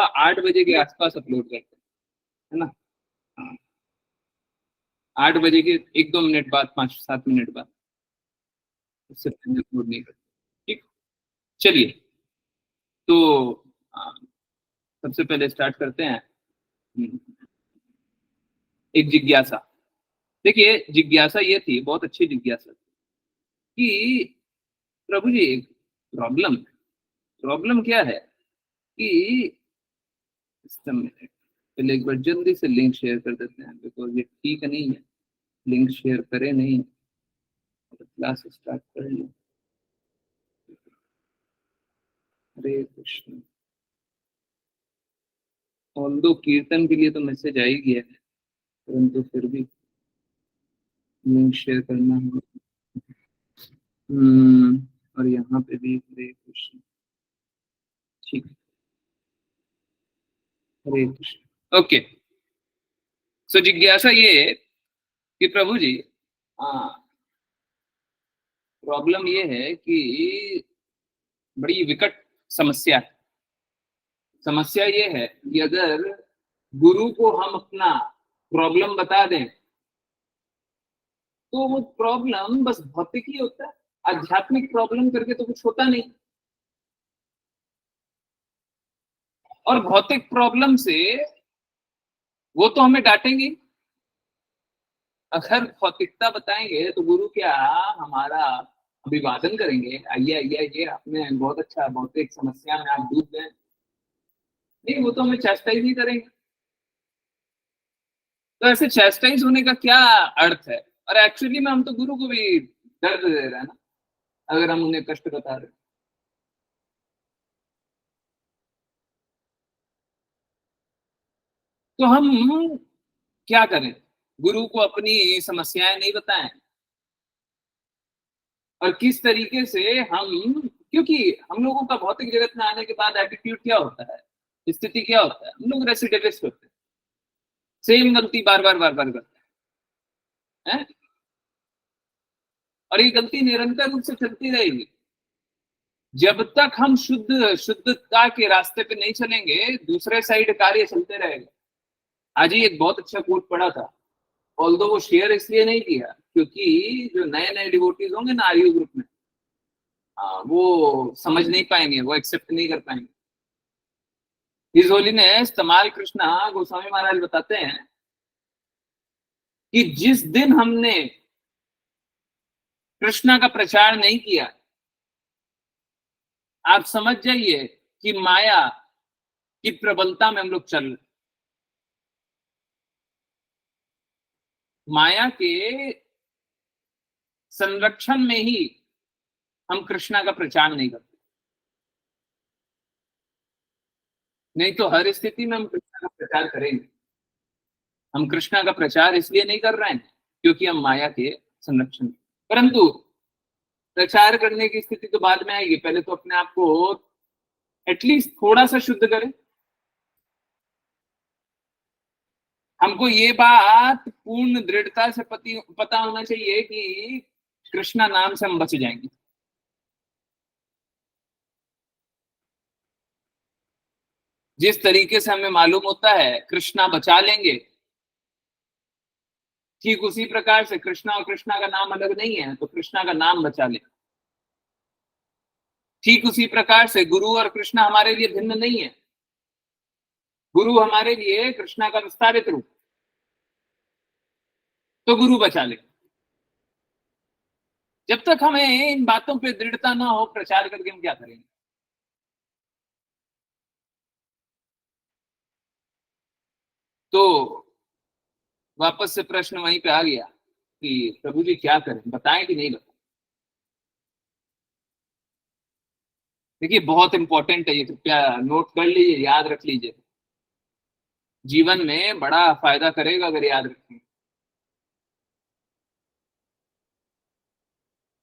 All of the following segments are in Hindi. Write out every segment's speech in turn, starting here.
8 बजे के आसपास अपलोड करते हैं, है ना। हाँ, 8 बजे के 1-2 मिनट बाद, 5-7 मिनट बाद, उससे पहले अपलोड नहीं करते। ठीक, चलिए। तो सबसे पहले स्टार्ट करते हैं। एक जिज्ञासा। देखिए, जिज्ञासा ये थी, बहुत अच्छी जिज्ञासा कि प्रभु जी, प्रॉब्लम प्रॉब्लम क्या है कि पहले एक बार जल्दी से लिंक शेयर कर देते हैं, बिकॉज ये ठीक नहीं है, लिंक शेयर करें नहीं, क्लास स्टार्ट कर ली। हरे कृष्ण। ऑल्दो कीर्तन के लिए तो मैसेज आ ही गया है, परंतु फिर भी लिंक शेयर करना है। और यहाँ पे भी हरे कृष्ण। ठीक, हरे कृष्ण। ओके। सो जिज्ञासा ये है कि प्रभु जी, प्रॉब्लम ये है कि बड़ी विकट समस्या है। समस्या ये है कि अगर गुरु को हम अपना प्रॉब्लम बता दें तो वो प्रॉब्लम बस भौतिक ही होता है, आध्यात्मिक प्रॉब्लम करके तो कुछ होता नहीं। और भौतिक प्रॉब्लम से वो तो हमें डांटेंगे। अगर भौतिकता बताएंगे तो गुरु क्या हमारा अभिवादन करेंगे, आइए आइए आइए, आपने बहुत अच्छा, भौतिक समस्या में आप डूब गए। नहीं, वो तो हमें चैस्टाइज ही करेंगे। तो ऐसे चैस्टाइज होने का क्या अर्थ है? और एक्चुअली में हम तो गुरु को भी दर्द दे रहे हैं ना, अगर हम उन्हें कष्ट बता रहे हैं। तो हम क्या करें? गुरु को अपनी समस्याएं नहीं बताएं? और किस तरीके से हम, क्योंकि हम लोगों का भौतिक जगत में आने के बाद एटीट्यूड क्या होता है, स्थिति क्या होता है, हम लोग रेसिडिविस्ट होते हैं, सेम गलती बार बार बार बार करते हैं। और ये गलती निरंतर रूप से चलती रहेगी जब तक हम शुद्धता के रास्ते पे नहीं चलेंगे। दूसरे साइड कार्य चलते रहेगा। आज ही एक बहुत अच्छा कोट पढ़ा था, ऑल्दो वो शेयर इसलिए नहीं किया क्योंकि जो नए नए डिवोटीज होंगे ना आर्यू ग्रुप में, वो समझ नहीं पाएंगे, वो एक्सेप्ट नहीं कर पाएंगे। हिज होलीनेस तमाल कृष्णा गोस्वामी महाराज बताते हैं कि जिस दिन हमने कृष्णा का प्रचार नहीं किया, आप समझ जाइए कि माया की प्रबलता में हम लोग चल रहे। माया के संरक्षण में ही हम कृष्णा का प्रचार नहीं करते। नहीं तो हर स्थिति में हम कृष्णा का प्रचार करेंगे। हम कृष्णा का प्रचार इसलिए नहीं कर रहे हैं क्योंकि हम माया के संरक्षण, परंतु प्रचार करने की स्थिति तो बाद में आएगी। पहले तो अपने आप को एटलीस्ट थोड़ा सा शुद्ध करें। हमको ये बात पूर्ण दृढ़ता से पता होना चाहिए कि कृष्णा नाम से हम बच जाएंगे। जिस तरीके से हमें मालूम होता है कृष्णा बचा लेंगे, ठीक उसी प्रकार से कृष्णा और कृष्णा का नाम अलग नहीं है तो कृष्णा का नाम बचा ले। ठीक उसी प्रकार से गुरु और कृष्णा हमारे लिए भिन्न नहीं है। गुरु हमारे लिए कृष्णा का विस्तारित रूप, तो गुरु बचा ले। जब तक हमें इन बातों पे दृढ़ता ना हो, प्रचार करके हम क्या करेंगे? तो वापस से प्रश्न वहीं पे आ गया कि प्रभु जी क्या करें, बताएं कि नहीं बताएं? देखिए, बहुत इंपॉर्टेंट है ये, कृपया नोट कर लीजिए, याद रख लीजिए। जीवन में बड़ा फायदा करेगा अगर याद रखें।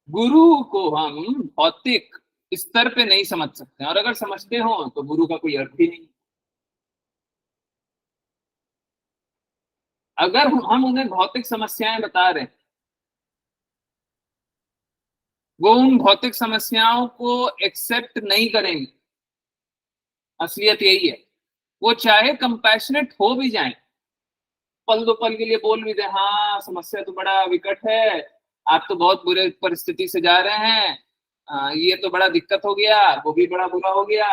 गुरु को हम भौतिक स्तर पे नहीं समझ सकते, और अगर समझते हो तो गुरु का कोई अर्थ ही नहीं। अगर हम उन्हें भौतिक समस्याएं बता रहे हैं, वो उन भौतिक समस्याओं को एक्सेप्ट नहीं करेंगे। असलियत यही है। वो चाहे कंपैशनेट हो भी जाए, पल दो पल के लिए बोल भी दे, हाँ समस्या तो बड़ा विकट है, आप तो बहुत बुरे परिस्थिति से जा रहे हैं, ये तो बड़ा दिक्कत हो गया, वो भी बड़ा बुरा हो गया।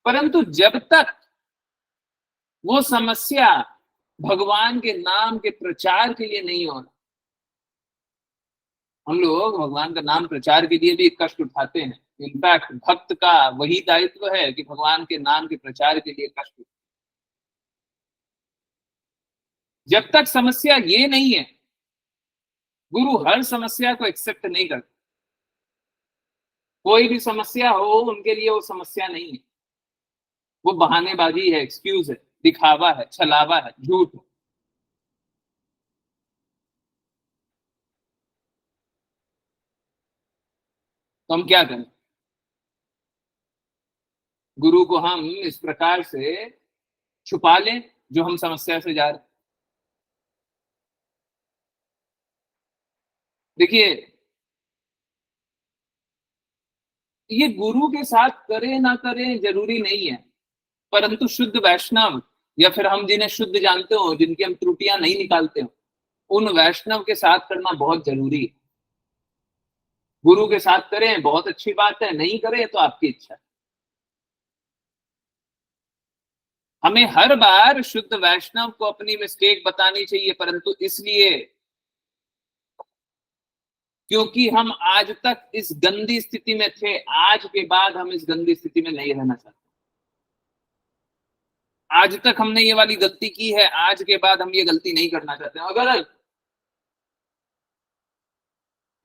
परंतु जब तक वो समस्या भगवान के नाम के प्रचार के लिए नहीं हो रहा, हम लोग भगवान का नाम प्रचार के लिए भी कष्ट उठाते हैं। इनफैक्ट भक्त का वही दायित्व है कि भगवान के नाम के प्रचार के लिए कष्ट उठाए। जब तक समस्या ये नहीं है, गुरु हर समस्या को एक्सेप्ट नहीं करते। कोई भी समस्या हो उनके लिए वो समस्या नहीं है, वो बहानेबाजी है, एक्सक्यूज है, दिखावा है, छलावा है, झूठ है। तो हम क्या करें? गुरु को हम इस प्रकार से छुपा लें जो हम समस्या से जा रहे हैं। देखिए, ये गुरु के साथ करे ना करे जरूरी नहीं है, परंतु शुद्ध वैष्णव या फिर हम जिन्हें शुद्ध जानते हो, जिनकी हम त्रुटियां नहीं निकालते हो, उन वैष्णव के साथ करना बहुत जरूरी है। गुरु के साथ करें बहुत अच्छी बात है, नहीं करें तो आपकी इच्छा है। हमें हर बार शुद्ध वैष्णव को अपनी मिस्टेक बतानी चाहिए, परंतु इसलिए क्योंकि हम आज तक इस गंदी स्थिति में थे, आज के बाद हम इस गंदी स्थिति में नहीं रहना चाहते। आज तक हमने ये वाली गलती की है, आज के बाद हम ये गलती नहीं करना चाहते। अगर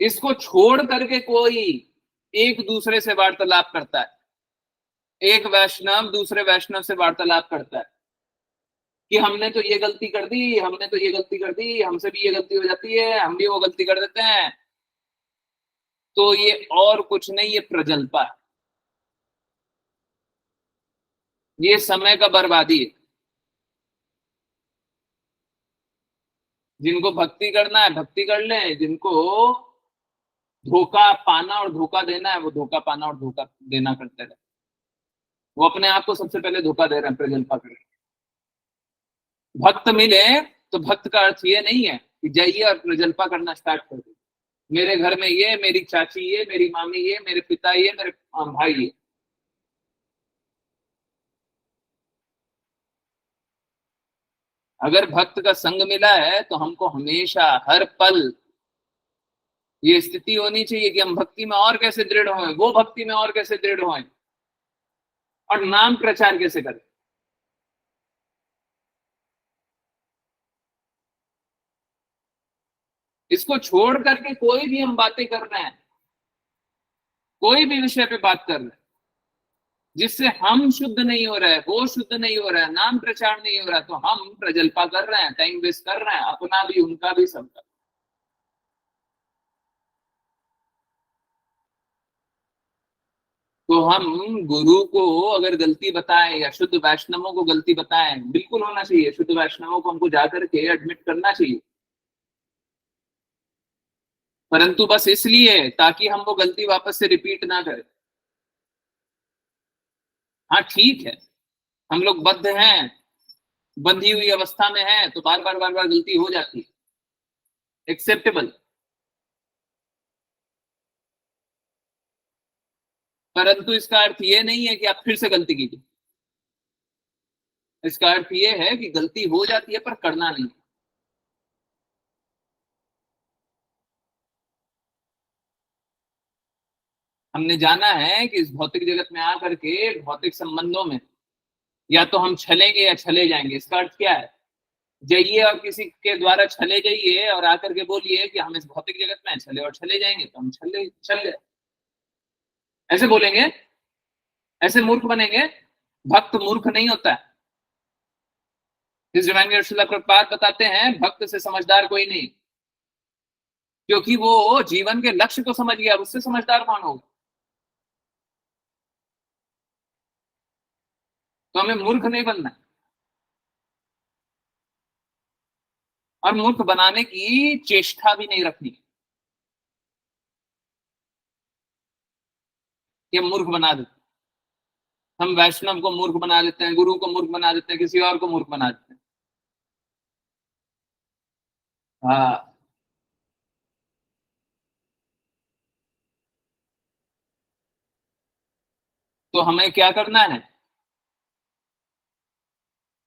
इसको छोड़ करके कोई एक दूसरे से वार्तालाप करता है, एक वैष्णव दूसरे वैष्णव से वार्तालाप करता है कि हमने तो ये गलती कर दी, हमने तो ये गलती कर दी, हमसे भी ये गलती हो जाती है, हम भी वो गलती कर देते हैं, तो ये और कुछ नहीं, ये प्रजल्पा है, ये समय का बर्बादी है। जिनको भक्ति करना है भक्ति कर ले, जिनको धोखा पाना और धोखा देना है वो धोखा पाना और धोखा देना करते रहे। वो अपने आप को सबसे पहले धोखा दे रहे हैं, प्रजल्पा कर रहे हैं। भक्त मिले तो भक्त का अर्थ ये नहीं है कि जाइए और प्रजल्पा करना स्टार्ट कर दे, मेरे घर में ये, मेरी चाची ये, मेरी मामी ये, मेरे पिता ये, मेरे भाई ये। अगर भक्त का संग मिला है तो हमको हमेशा हर पल ये स्थिति होनी चाहिए कि हम भक्ति में और कैसे दृढ़ हों, वो भक्ति में और कैसे दृढ़ हों, और नाम प्रचार कैसे करें। इसको छोड़ करके कोई भी हम बातें कर रहे हैं, कोई भी विषय पे बात कर रहे हैं जिससे हम शुद्ध नहीं हो रहे हैं, वो शुद्ध नहीं हो रहा है, नाम प्रचार नहीं हो रहा है, तो हम प्रजल्पा कर रहे हैं, टाइम वेस्ट कर रहे हैं, अपना भी उनका भी सबका। तो हम गुरु को अगर गलती बताएं या शुद्ध वैष्णवों को गलती बताएं, बिल्कुल होना चाहिए, शुद्ध वैष्णवों को हमको जाकर के एडमिट करना चाहिए, परंतु बस इसलिए ताकि हम वो गलती वापस से रिपीट ना करें। हाँ ठीक है, हम लोग बद्ध हैं, बंधी हुई अवस्था में है, तो बार बार गलती हो जाती है, एक्सेप्टेबल। परंतु इसका अर्थ ये नहीं है कि आप फिर से गलती कीजिए। इसका अर्थ ये है कि गलती हो जाती है पर करना नहीं। हमने जाना है कि इस भौतिक जगत में आकर के भौतिक संबंधों में या तो हम छलेंगे या छले जाएंगे। इसका अर्थ क्या है? जाइए और किसी के द्वारा छले जाइए और आकर के बोलिए कि हम इस भौतिक जगत में छले और छले जाएंगे, तो हम छले छल ऐसे बोलेंगे, ऐसे मूर्ख बनेंगे। भक्त मूर्ख नहीं होता है। इस डिवाइन श्रील प्रभुपाद बताते हैं भक्त से समझदार कोई नहीं, क्योंकि वो जीवन के लक्ष्य को समझ गया, उससे समझदार कौन होगा? तो हमें मूर्ख नहीं बनना है, और मूर्ख बनाने की चेष्टा भी नहीं रखनी कि हम मूर्ख बना दे। हम वैष्णव को मूर्ख बना देते हैं, गुरु को मूर्ख बना देते हैं, किसी और को मूर्ख बना देते हैं। हाँ, तो हमें क्या करना है?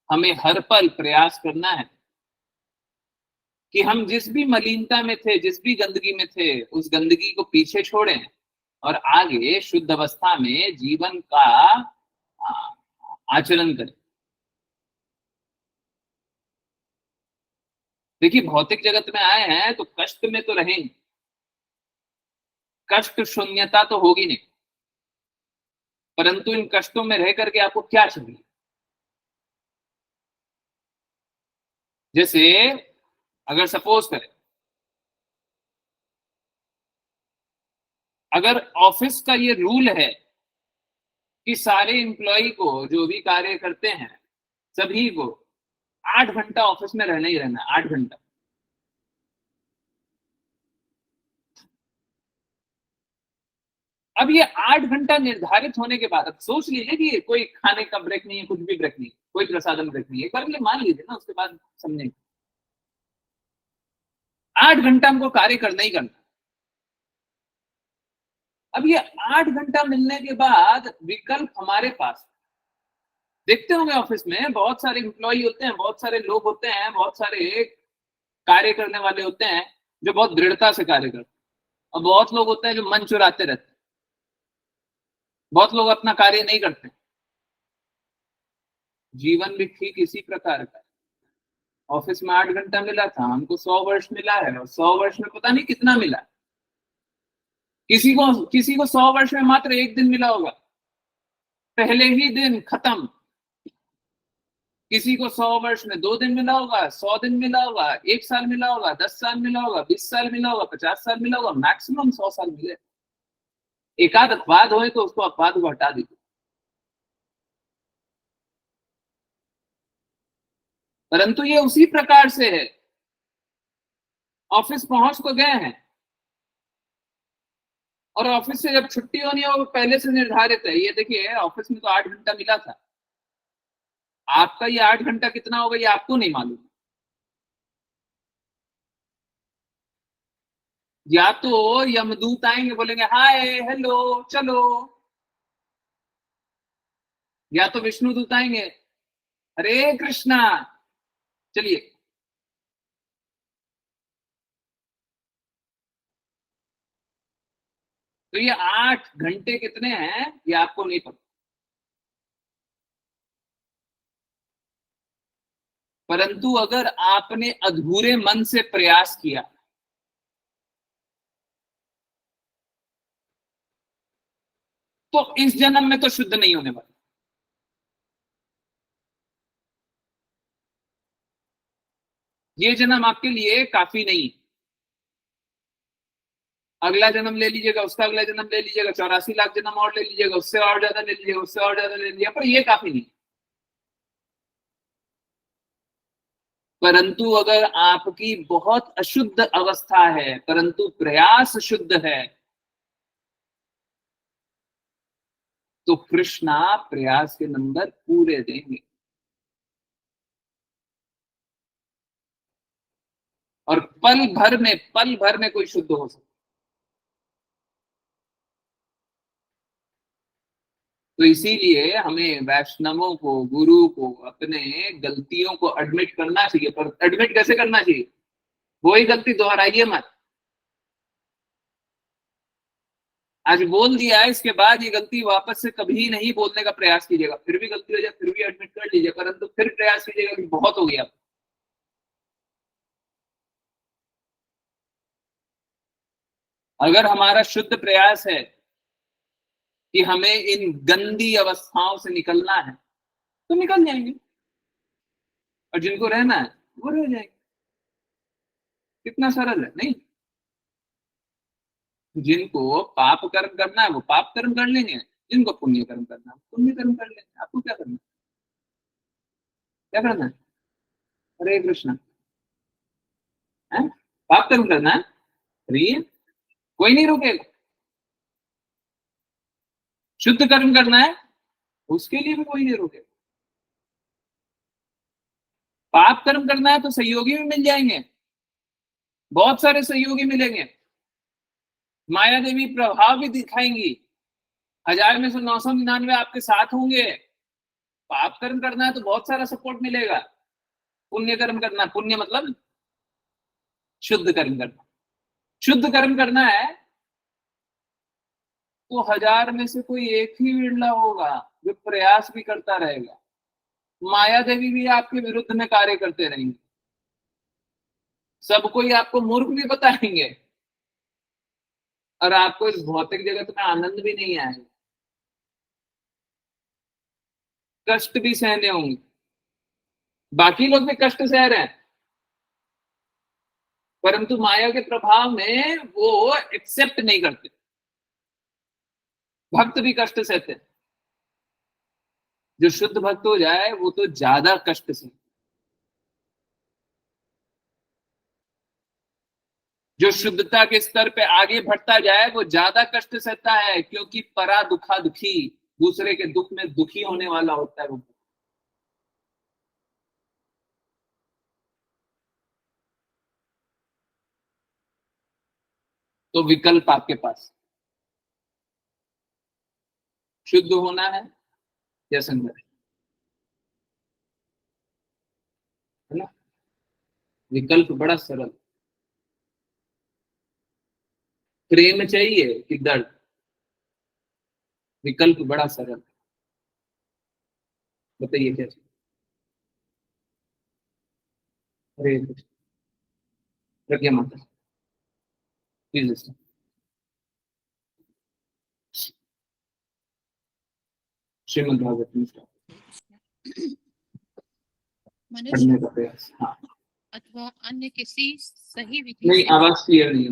हमें हर पल प्रयास करना है कि हम जिस भी मलिनता में थे, जिस भी गंदगी में थे, उस गंदगी को पीछे छोड़ें और आगे शुद्ध अवस्था में जीवन का आ, आचरण करें। देखिए, भौतिक जगत में आए हैं तो कष्ट में तो रहेंगे, कष्ट शून्यता तो होगी नहीं, परंतु इन कष्टों में रह करके आपको क्या चाहिए? जैसे अगर सपोज करें, अगर ऑफिस का ये रूल है कि सारे एम्प्लॉय को, जो भी कार्य करते हैं, सभी को 8 घंटा ऑफिस में रहना ही रहना, 8 घंटा। अब ये 8 घंटा निर्धारित होने के बाद अब सोच लीजिए कि कोई खाने का ब्रेक नहीं है, कुछ भी ब्रेक नहीं है, कोई प्रसाधन ब्रेक नहीं है, एक बार के लिए मान लीजिए ना, उसके बाद समझेंगे। 8 घंटा हमको कार्य करना ही करना। अब ये 8 घंटा मिलने के बाद विकल्प हमारे पास, देखते होंगे ऑफिस में बहुत सारे एम्प्लॉय होते हैं, बहुत सारे लोग होते हैं, बहुत सारे कार्य करने वाले होते हैं जो बहुत दृढ़ता से कार्य करते हैं, और बहुत लोग होते हैं जो मन चुराते रहते हैं, बहुत लोग अपना कार्य नहीं करते। जीवन भी ठीक इसी प्रकार का है। ऑफिस में 8 घंटा मिला था, हमको 100 वर्ष मिला है, और 100 वर्ष में पता नहीं कितना मिला। किसी को 100 वर्ष में मात्र एक दिन मिला होगा, पहले ही दिन खत्म। किसी को 100 वर्ष में 2 दिन मिला होगा, 100 दिन मिला होगा, 1 साल मिला होगा, 10 साल मिला होगा, 20 साल मिला होगा, 50 साल मिला होगा, मैक्सिमम 100 साल मिले। एकाध अपवाद हो तो उसको अपवाद को हटा दीजिए, परंतु ये उसी प्रकार से है। ऑफिस पहुंच तो गए हैं, और ऑफिस से जब छुट्टी होनी है वो पहले से निर्धारित है। ये देखिए, ऑफिस में तो 8 घंटा मिला था, आपका ये 8 घंटा कितना होगा ये आपको नहीं मालूम। या तो यमदूत आएंगे, बोलेंगे हाय हेलो चलो, या तो विष्णु दूत आएंगे, हरे कृष्णा चलिए। तो ये 8 घंटे कितने हैं ये आपको नहीं पता, परंतु अगर आपने अधूरे मन से प्रयास किया तो इस जन्म में तो शुद्ध नहीं होने वाला। ये जन्म आपके लिए काफी नहीं। अगला जन्म ले लीजिएगा, उसका अगला जन्म ले लीजिएगा, 84 लाख जन्म और ले लीजिएगा, उससे और ज्यादा ले लीजिएगा, उससे और ज्यादा ले लीजिएगा, पर ये काफी नहीं। परंतु अगर आपकी बहुत अशुद्ध अवस्था है परंतु प्रयास शुद्ध है, तो कृष्णा प्रयास के नंबर पूरे देंगे। और पल भर में कोई शुद्ध हो सकता। तो इसीलिए हमें वैष्णवों को, गुरु को अपने गलतियों को एडमिट करना चाहिए। पर एडमिट कैसे करना चाहिए? वही गलती दोहराइए मत। आज बोल दिया है, इसके बाद ये गलती वापस से कभी नहीं बोलने का प्रयास कीजिएगा। फिर भी गलती हो जाए फिर भी एडमिट कर लीजिए, परंतु फिर प्रयास कीजिएगा कि बहुत हो गया। अगर हमारा शुद्ध प्रयास है कि हमें इन गंदी अवस्थाओं से निकलना है, तो निकल जाएंगे, और जिनको रहना है वो रह जाएंगे। कितना सरल है नहीं? जिनको पाप कर्म करना है वो पाप कर्म कर लेंगे, जिनको पुण्य कर्म करना है पुण्य कर्म कर लेंगे। आपको क्या करना है? क्या करना है? हरे कृष्णा है, पाप कर्म करना है, करिए, कोई नहीं रोकेगा। शुद्ध कर्म करना है, उसके लिए भी कोई नहीं रोके। पाप कर्म करना है तो सहयोगी भी मिल जाएंगे, बहुत सारे सहयोगी मिलेंगे, माया देवी प्रभाव भी दिखाएंगी, 1000 में से 999 आपके साथ होंगे। पाप कर्म करना है तो बहुत सारा सपोर्ट मिलेगा। पुण्य कर्म करना, पुण्य मतलब शुद्ध कर्म करना, शुद्ध कर्म करना है तो 1000 में से कोई एक ही बिरला होगा जो प्रयास भी करता रहेगा। माया देवी भी आपके विरुद्ध में कार्य करते रहेंगे, सब कोई आपको मूर्ख भी बताएंगे, और आपको इस भौतिक जगत में आनंद भी नहीं आएगा, कष्ट भी सहने होंगे। बाकी लोग भी कष्ट सह रहे हैं, परंतु माया के प्रभाव में वो एक्सेप्ट नहीं करते। भक्त भी कष्ट सहते हैं, जो शुद्ध भक्त हो जाए वो तो ज्यादा कष्ट से, जो शुद्धता के स्तर पे आगे बढ़ता जाए वो ज्यादा कष्ट सहता है, क्योंकि परा दुखा दुखी, दूसरे के दुख में दुखी होने वाला होता है वो। तो विकल्प आपके पास, शुद्ध होना है या संघर्ष, है ना। विकल्प बड़ा सरल, प्रेम चाहिए कि दर्द, विकल्प बड़ा सरल। बताइए कैसे। हरे कृष्ण। प्रज्ञा माता, प्लीज। श्रीमद् भागवत में मनुष्य पढ़ने का प्रयास, हाँ। अथवा अन्य किसी सही विधि नहीं, से। आवाज क्लियर नहीं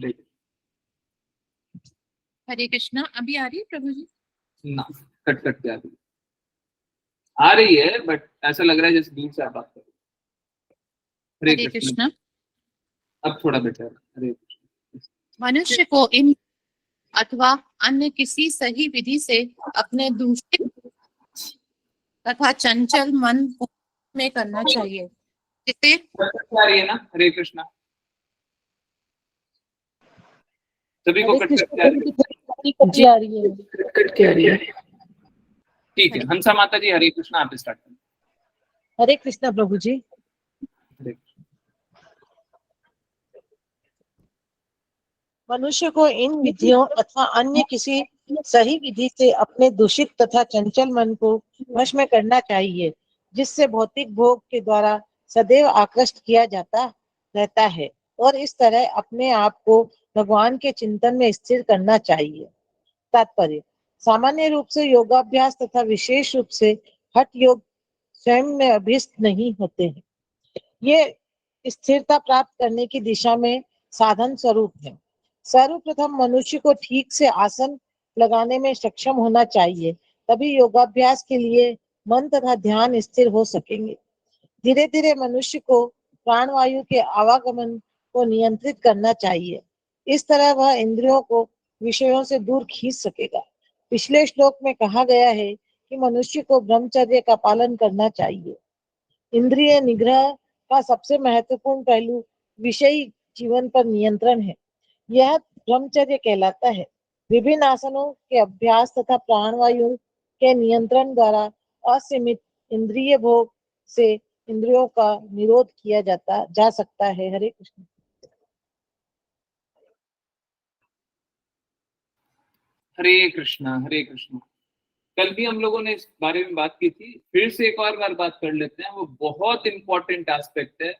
है। हरे कृष्णा, अभी आ रही है प्रभु जी? ना, कट कट के आ रही है, बट ऐसा लग रहा है जैसे दूर से आप बात कर रहे हो। हरे हरे कृष्ण। कृष्णा। अब थोड़ा बेटर। हरे कृष्ण। मनुष्य को इन अथवा अन्य किसी सही विधि से अपने दूषित तथा चंचल मन को में करना चाहिए, जिससे आ रही है ना। हरे कृष्णा, सभी को हरे कट कट कृष्ण के आ रही प्रभु है। जी आ रही है। कट के आ रही है। ठीक है, हरे हंसा माता जी, हरे कृष्णा, आप स्टार्ट करें। हरे कृष्ण प्रभु जी। हरे कृष्ण। मनुष्य को इन विधियों अथवा अन्य किसी सही विधि से अपने दूषित तथा चंचल मन को वश में करना चाहिए, जिससे भौतिक भोग के द्वारा सदैव आकृष्ट किया जाता रहता है, और इस तरह अपने आप को भगवान के चिंतन में स्थिर करना चाहिए। तात्पर्य: सामान्य रूप से योगाभ्यास तथा विशेष रूप से हठ योग स्वयं में अभीष्ट नहीं होते हैं। ये स्थिरता प्राप्त करने की दिशा में साधन स्वरूप है। सर्वप्रथम मनुष्य को ठीक से आसन लगाने में सक्षम होना चाहिए, तभी योगाभ्यास के लिए मन तथा ध्यान स्थिर हो सकेंगे। धीरे धीरे मनुष्य को प्राणवायु के आवागमन को नियंत्रित करना चाहिए, इस तरह वह इंद्रियों को विषयों से दूर खींच सकेगा। पिछले श्लोक में कहा गया है कि मनुष्य को ब्रह्मचर्य का पालन करना चाहिए। इंद्रिय निग्रह का सबसे महत्वपूर्ण पहलू विषयी जीवन पर नियंत्रण है, यह ब्रह्मचर्य कहलाता है। विभिन्न आसनों के अभ्यास तथा प्राणवायु के नियंत्रण द्वारा असीमित इंद्रिय भोग से इंद्रियों का निरोध किया जा सकता है। हरे कृष्ण। हरे कृष्णा, हरे कृष्णा। कल भी हम लोगों ने इस बारे में बात की थी, फिर से एक और बार बात कर लेते हैं। वो बहुत इंपॉर्टेंट एस्पेक्ट है।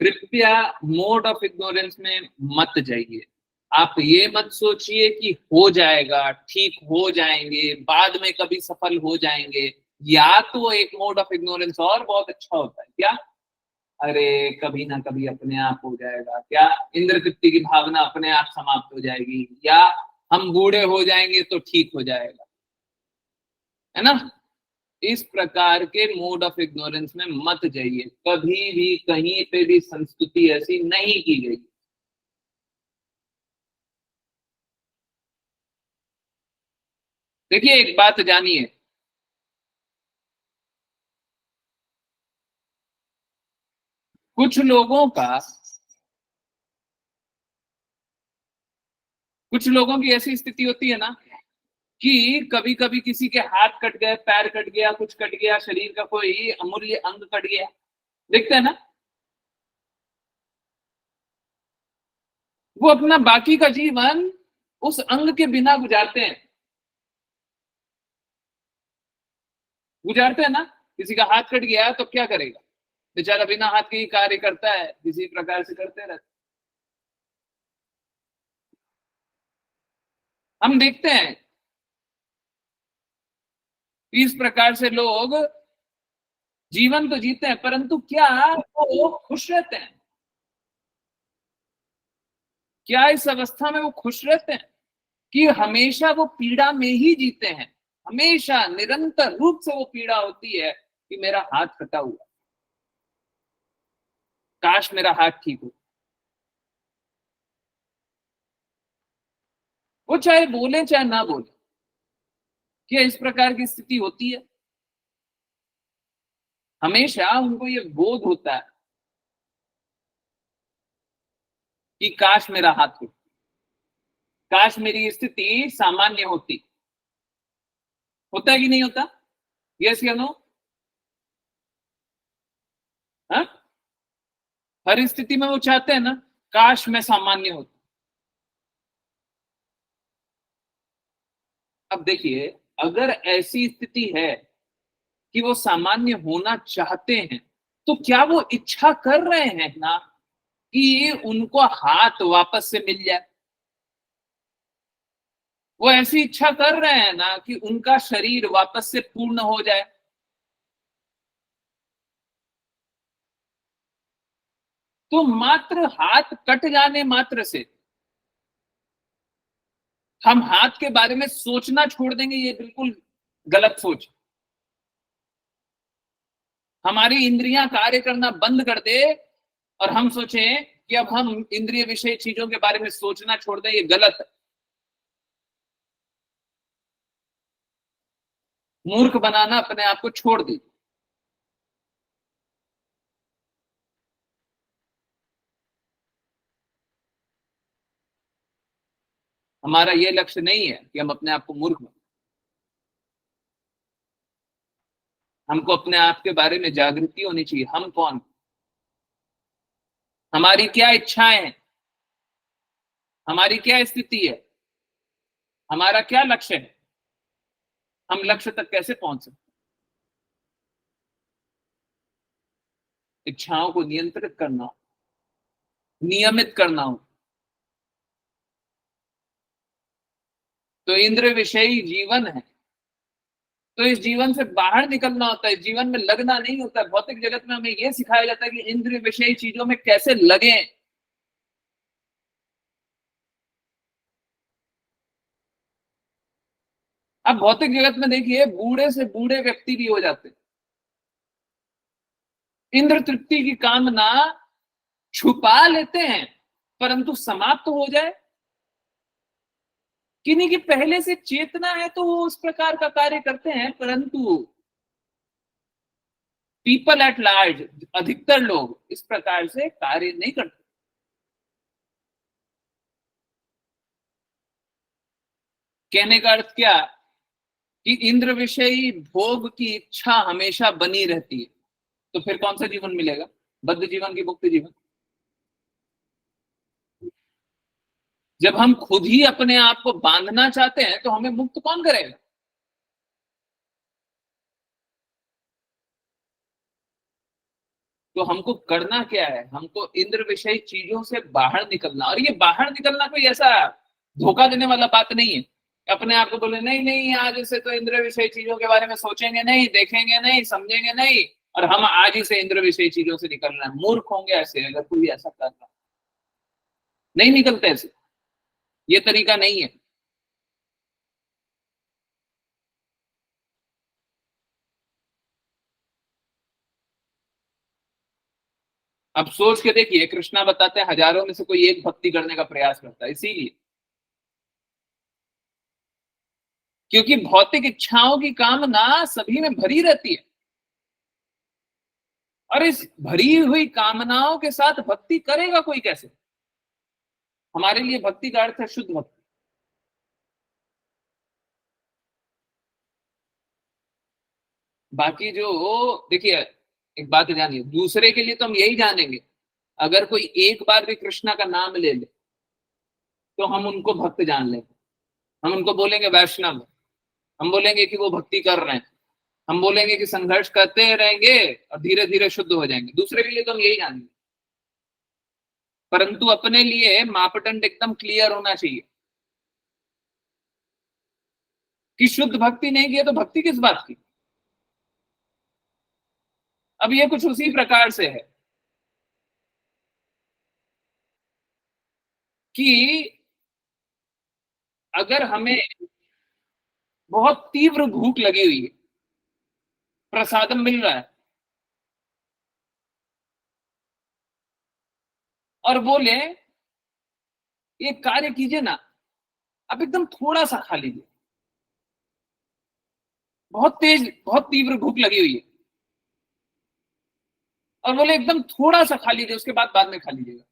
कृपया मोड ऑफ इग्नोरेंस में मत जाइए। आप ये मत सोचिए कि हो जाएगा, ठीक हो जाएंगे, बाद में कभी सफल हो जाएंगे। या तो एक मोड ऑफ इग्नोरेंस और बहुत अच्छा होता है, क्या अरे कभी ना कभी अपने आप हो जाएगा, क्या इंद्र तृप्ति की भावना अपने आप समाप्त हो जाएगी, या हम बूढ़े हो जाएंगे तो ठीक हो जाएगा, है ना। इस प्रकार के मोड ऑफ इग्नोरेंस में मत जाइए। कभी भी कहीं पे भी संस्तुति ऐसी नहीं की गई। देखिए, एक बात जानिए, कुछ लोगों की ऐसी स्थिति होती है ना कि कभी कभी किसी के हाथ कट गए, पैर कट गया, कुछ कट गया, शरीर का कोई अमूल्य अंग कट गया, देखते हैं ना, वो अपना बाकी का जीवन उस अंग के बिना गुजारते हैं। ना, किसी का हाथ कट गया तो क्या करेगा बेचारा, बिना हाथ के ही कार्य करता है, किसी प्रकार से करते रहते। हम देखते हैं इस प्रकार से लोग जीवन तो जीते हैं, परंतु क्या वो खुश रहते हैं? क्या इस अवस्था में वो खुश रहते हैं कि हमेशा वो पीड़ा में ही जीते हैं? हमेशा निरंतर रूप से वो पीड़ा होती है कि मेरा हाथ कटा हुआ, काश मेरा हाथ ठीक हो। वो चाहे बोले चाहे ना बोले, क्या इस प्रकार की स्थिति होती है? हमेशा उनको ये बोध होता है कि काश मेरा हाथ हो, काश मेरी स्थिति सामान्य होती। होता है कि नहीं होता? यस या नो? हाँ, हर स्थिति में वो चाहते हैं ना, काश मैं सामान्य होता। अब देखिए, अगर ऐसी स्थिति है कि वो सामान्य होना चाहते हैं, तो क्या वो इच्छा कर रहे हैं ना कि उनको हाथ वापस से मिल जाए? वो ऐसी इच्छा कर रहे हैं ना कि उनका शरीर वापस से पूर्ण हो जाए? तो मात्र हाथ कट जाने मात्र से हम हाथ के बारे में सोचना छोड़ देंगे, ये बिल्कुल गलत सोच। हमारी इंद्रियां कार्य करना बंद कर दे और हम सोचें कि अब हम इंद्रिय विषय चीजों के बारे में सोचना छोड़ दें, ये गलत है। मूर्ख बनाना अपने आप को छोड़ दी। हमारा ये लक्ष्य नहीं है कि हम अपने आप को मूर्ख बनाएं। हमको अपने आप के बारे में जागृति होनी चाहिए। हम कौन, हमारी क्या इच्छाएं हैं, हमारी क्या स्थिति है, हमारा क्या लक्ष्य है, हम लक्ष्य तक कैसे पहुंच सकते? इच्छाओं को नियंत्रित करना, नियमित करना हो तो इंद्र विषयी जीवन है, तो इस जीवन से बाहर निकलना होता है, जीवन में लगना नहीं होता। भौतिक जगत में हमें यह सिखाया जाता है कि इंद्र विषयी चीजों में कैसे लगे। अब भौतिक जगत में देखिए, बूढ़े से बूढ़े व्यक्ति भी हो जाते हैं। इंद्र तृप्ति की कामना छुपा लेते हैं, परंतु समाप्त तो हो जाए, किन्हीं की पहले से चेतना है तो वो उस प्रकार का कार्य करते हैं, परंतु पीपल एट लार्ज, अधिकतर लोग इस प्रकार से कार्य नहीं करते। कहने का अर्थ क्या कि इंद्र विषयी भोग की इच्छा हमेशा बनी रहती है, तो फिर कौन सा जीवन मिलेगा? बद्ध जीवन की मुक्त जीवन। जब हम खुद ही अपने आप को बांधना चाहते हैं तो हमें मुक्त कौन करेगा? तो हमको करना क्या है? हमको इंद्र विषयी चीजों से बाहर निकलना। और ये बाहर निकलना कोई ऐसा धोखा देने वाला बात नहीं है। अपने आप को बोले नहीं नहीं, आज से तो इंद्र विषयी चीजों के बारे में सोचेंगे नहीं, देखेंगे नहीं, समझेंगे नहीं, और हम आज ही से इंद्र विषयी चीजों से निकलना है। मूर्ख होंगे ऐसे अगर कोई ऐसा करना। नहीं निकलते ऐसे, ये तरीका नहीं है। अब सोच के देखिए, कृष्णा बताते हैं हजारों में से कोई एक भक्ति करने का प्रयास करता है, इसीलिए क्योंकि भौतिक इच्छाओं की कामना सभी में भरी रहती है। और इस भरी हुई कामनाओं के साथ भक्ति करेगा कोई कैसे? हमारे लिए भक्ति का अर्थ है शुद्ध भक्ति। बाकी जो देखिए, एक बात जानिए, दूसरे के लिए तो हम यही जानेंगे, अगर कोई एक बार भी कृष्णा का नाम ले ले तो हम उनको भक्त जान लेंगे, हम उनको बोलेंगे वैष्णव, हम बोलेंगे कि वो भक्ति कर रहे हैं, हम बोलेंगे कि संघर्ष करते रहेंगे और धीरे धीरे शुद्ध हो जाएंगे। दूसरे के लिए तो हम यही जानेंगे, परंतु अपने लिए मापदंड एकदम क्लियर होना चाहिए कि शुद्ध भक्ति नहीं की तो भक्ति किस बात की। अब ये कुछ उसी प्रकार से है कि अगर हमें बहुत तीव्र भूख लगी हुई है, प्रसादम मिल रहा है और बोले ये कार्य कीजिए ना, अब एकदम थोड़ा सा खा लीजिए, बहुत तेज बहुत तीव्र भूख लगी हुई है और बोले एकदम थोड़ा सा खा लीजिए, उसके बाद में खा लीजिएगा।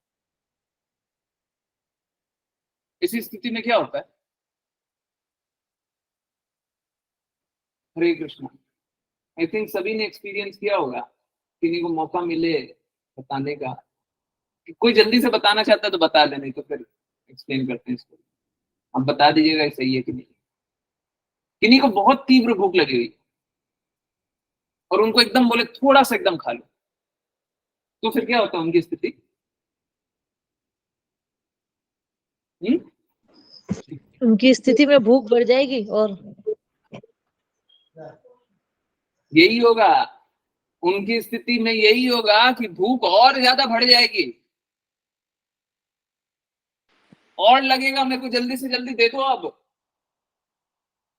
इसी स्थिति में क्या होता है? हरे कृष्णा। आई थिंक सभी ने एक्सपीरियंस किया होगा, किसी को मौका मिले बताने का, कि कोई जल्दी से बताना चाहता है तो बता दे, नहीं तो फिर एक्सप्लेन करते हैं इसको। अब बता दीजिएगा ये सही है कि नहीं। किन्हीं को बहुत तीव्र भूख लगी हुई और उनको एकदम बोले थोड़ा सा एकदम खा लो, तो फिर क्या होता है उनकी स्थिति? उनकी स्थिति में भूख बढ़ जाएगी और यही होगा, उनकी स्थिति में यही होगा कि भूख और ज्यादा बढ़ जाएगी और लगेगा मेरे को जल्दी से जल्दी दे दो, अब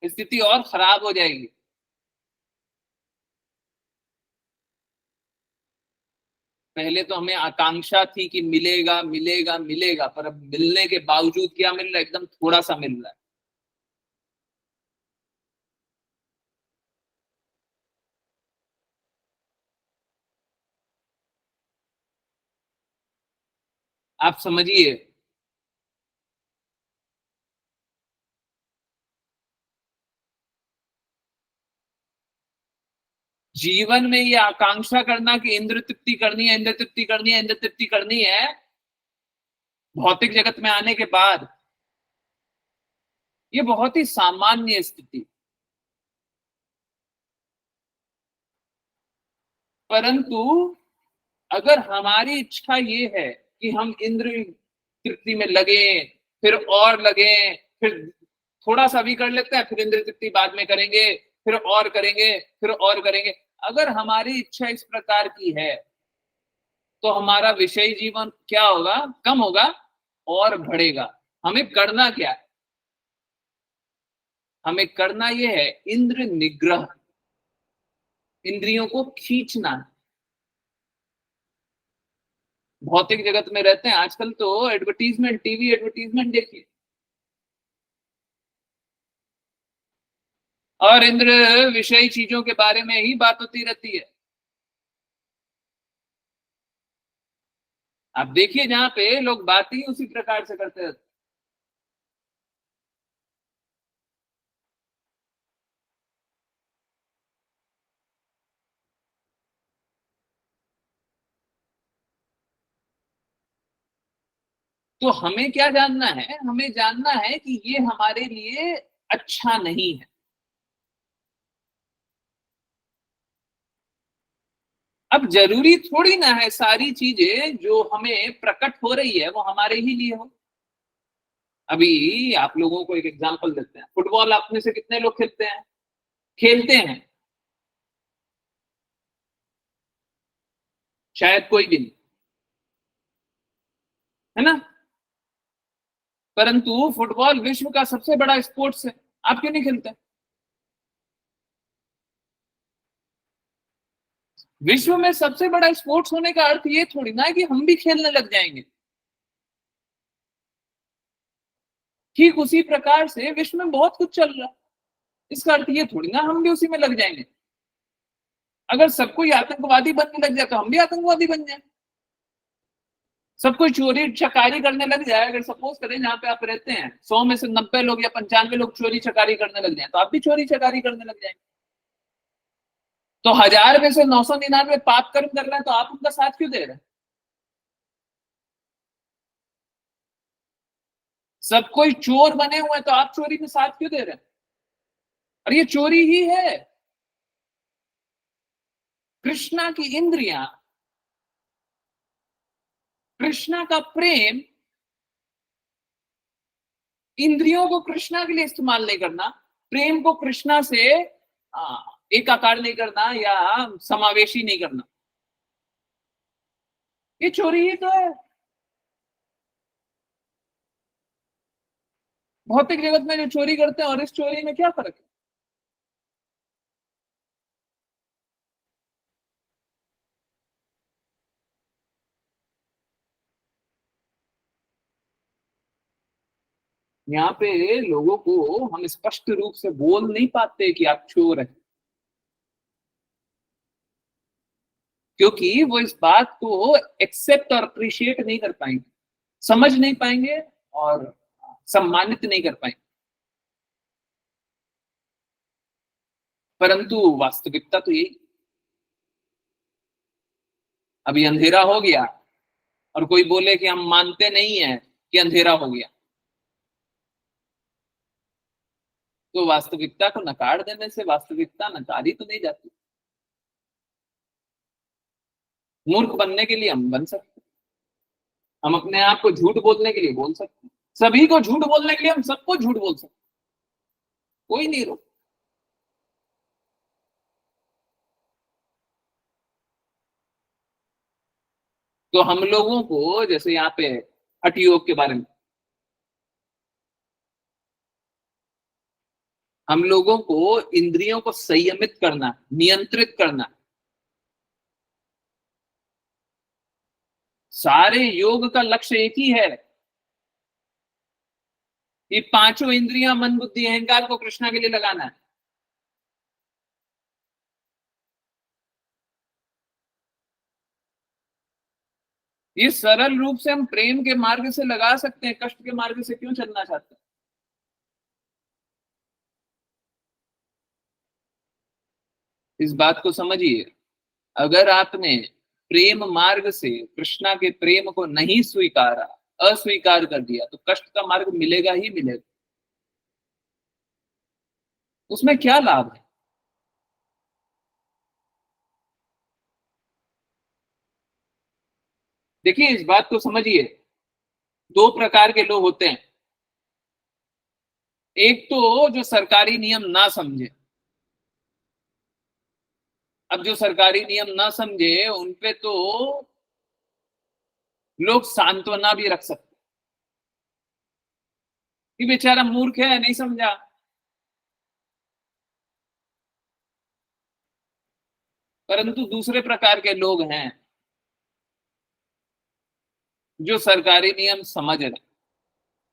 स्थिति और खराब हो जाएगी। पहले तो हमें आकांक्षा थी कि मिलेगा मिलेगा मिलेगा, पर अब मिलने के बावजूद क्या मिल रहा है? एकदम थोड़ा सा मिल रहा है। आप समझिए, जीवन में ये आकांक्षा करना कि इंद्र तृप्ति करनी है, इंद्र तृप्ति करनी है, इंद्र तृप्ति करनी है, भौतिक जगत में आने के बाद ये बहुत ही सामान्य स्थिति। परंतु अगर हमारी इच्छा ये है कि हम इंद्र तृप्ति में लगे, फिर और लगे, फिर थोड़ा सा भी कर लेते हैं, फिर इंद्र तृप्ति बाद में करेंगे, फिर और करेंगे, फिर और करेंगे, अगर हमारी इच्छा इस प्रकार की है तो हमारा विषयी जीवन क्या होगा? कम होगा और बढ़ेगा। हमें करना क्या है? हमें करना यह है इंद्र निग्रह, इंद्रियों को खींचना। भौतिक जगत में रहते हैं आजकल, तो एडवर्टीजमेंट, टीवी एडवर्टीजमेंट देखिए, और इंद्र विषयी चीजों के बारे में ही बात होती रहती है। आप देखिए जहां पे लोग बात ही उसी प्रकार से करते रहते। तो हमें क्या जानना है? हमें जानना है कि ये हमारे लिए अच्छा नहीं है। अब जरूरी थोड़ी ना है सारी चीजें जो हमें प्रकट हो रही है वो हमारे ही लिए हो। अभी आप लोगों को एक एग्जांपल देते हैं, फुटबॉल आप में से कितने लोग खेलते हैं? खेलते हैं शायद कोई भी नहीं, है ना? परंतु फुटबॉल विश्व का सबसे बड़ा स्पोर्ट्स है, आप क्यों नहीं खेलते? विश्व में सबसे बड़ा स्पोर्ट्स होने का अर्थ ये थोड़ी ना है कि हम भी खेलने लग जाएंगे। ठीक उसी प्रकार से विश्व में बहुत कुछ चल रहा है, इसका अर्थ ये थोड़ी ना हम भी उसी में लग जाएंगे। अगर सब कोई आतंकवादी बनने लग जाए तो हम भी आतंकवादी बन जाए। सब कोई चोरी चकारी करने लग जाए, अगर सपोज करें जहां पे आप रहते हैं 100 में से 90 लोग या 95 लोग चोरी चकारी करने लग जाए, तो आप भी चोरी चकारी करने लग जाएंगे। तो 1000 में से 999 पाप कर्म कर रहे हैं, तो आप उनका साथ क्यों दे रहे हैं? सब कोई चोर बने हुए हैं, तो आप चोरी में साथ क्यों दे रहे हैं? और ये चोरी ही है। कृष्णा की इंद्रियां, कृष्णा का प्रेम, इंद्रियों को कृष्णा के लिए इस्तेमाल नहीं करना, प्रेम को कृष्णा से एकाकार नहीं करना या समावेशी नहीं करना, ये चोरी ही तो है। भौतिक जगत में जो चोरी करते हैं और इस चोरी में क्या फर्क है? यहाँ पे लोगों को हम स्पष्ट रूप से बोल नहीं पाते कि आप चोर हैं, क्योंकि वो इस बात को एक्सेप्ट और अप्रिशिएट नहीं कर पाएंगे, समझ नहीं पाएंगे और सम्मानित नहीं कर पाएंगे। परंतु वास्तविकता तो यही, अभी अंधेरा हो गया और कोई बोले कि हम मानते नहीं है कि अंधेरा हो गया, तो वास्तविकता को नकार देने से वास्तविकता नकारी तो नहीं जाती। मूर्ख बनने के लिए हम बन सकते हैं, हम अपने आप को झूठ बोलने के लिए बोल सकते हैं, सभी को झूठ बोलने के लिए हम सबको झूठ बोल सकते हैं, कोई नहीं रोक। तो हम लोगों को जैसे यहाँ पे हठ योग के बारे में, हम लोगों को इंद्रियों को संयमित करना, नियंत्रित करना, सारे योग का लक्ष्य एक ही है, ये पांचों इंद्रियां मन बुद्धि अहंकार को कृष्णा के लिए लगाना है। ये सरल रूप से हम प्रेम के मार्ग से लगा सकते हैं, कष्ट के मार्ग से क्यों चलना चाहते हैं? इस बात को समझिए, अगर आपने प्रेम मार्ग से कृष्णा के प्रेम को नहीं स्वीकारा, अस्वीकार कर दिया, तो कष्ट का मार्ग मिलेगा ही मिलेगा, उसमें क्या लाभ है? देखिए इस बात को समझिए, दो प्रकार के लोग होते हैं, एक तो जो सरकारी नियम ना समझे। अब जो सरकारी नियम ना समझे उनपे तो लोग सांत्वना भी रख सकते कि बेचारा मूर्ख है, नहीं समझा। परंतु दूसरे प्रकार के लोग हैं जो सरकारी नियम समझ रहे,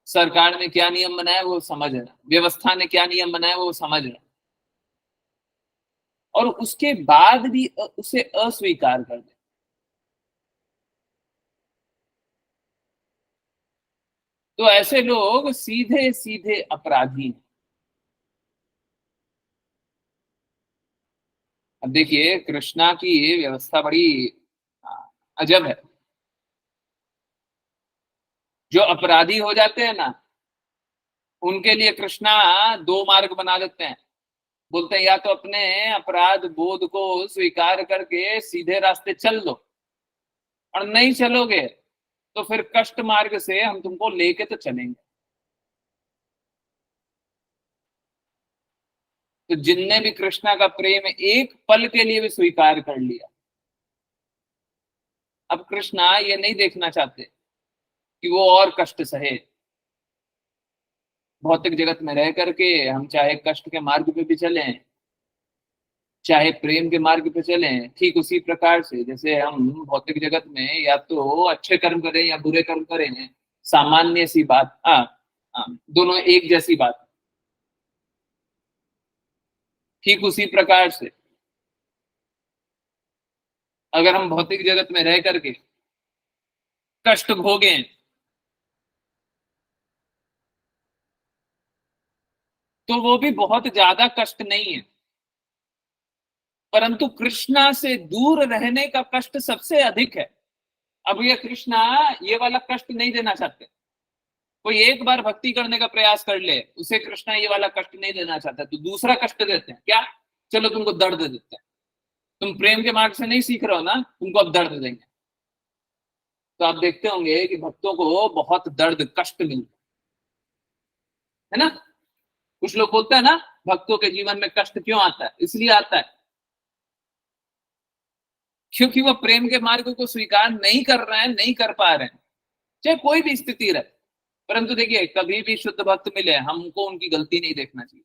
सरकार ने क्या नियम बनाया वो समझ रहे, व्यवस्था ने क्या नियम बनाया वो समझ रहे, और उसके बाद भी उसे अस्वीकार कर दे। तो ऐसे लोग सीधे सीधे अपराधी हैं। अब देखिए कृष्णा की ये व्यवस्था बड़ी अजब है। जो अपराधी हो जाते हैं ना, उनके लिए कृष्णा दो मार्ग बना देते हैं, बोलते हैं या तो अपने अपराध बोध को स्वीकार करके सीधे रास्ते चल लो, और नहीं चलोगे तो फिर कष्ट मार्ग से हम तुमको लेके तो चलेंगे। तो जिनने भी कृष्णा का प्रेम एक पल के लिए भी स्वीकार कर लिया, अब कृष्णा ये नहीं देखना चाहते कि वो और कष्ट सहे। भौतिक जगत में रह करके हम चाहे कष्ट के मार्ग पे भी चलें, चाहे प्रेम के मार्ग पे चलें, ठीक उसी प्रकार से जैसे हम भौतिक जगत में या तो अच्छे कर्म करें या बुरे कर्म करें, सामान्य सी बात, दोनों एक जैसी बात, ठीक उसी प्रकार से अगर हम भौतिक जगत में रह करके कष्ट भोगें तो वो भी बहुत ज्यादा कष्ट नहीं है, परंतु कृष्णा से दूर रहने का कष्ट सबसे अधिक है। अब ये कृष्णा ये वाला कष्ट नहीं देना चाहते। कोई एक बार भक्ति करने का प्रयास कर ले, उसे कृष्णा ये वाला कष्ट नहीं देना चाहता, तो दूसरा कष्ट देते हैं। क्या? चलो तुमको दर्द देते हैं, तुम प्रेम के मार्ग से नहीं सीख रहे हो ना, तुमको अब दर्द देंगे। तो आप देखते होंगे कि भक्तों को बहुत दर्द कष्ट मिलता है ना। कुछ लोग बोलते हैं ना, भक्तों के जीवन में कष्ट क्यों आता है? इसलिए आता है क्योंकि वो प्रेम के मार्ग को स्वीकार नहीं कर रहे हैं, नहीं कर पा रहे हैं, चाहे कोई भी स्थिति रहे। परंतु देखिए, कभी भी शुद्ध भक्त मिले, हमको उनकी गलती नहीं देखना चाहिए,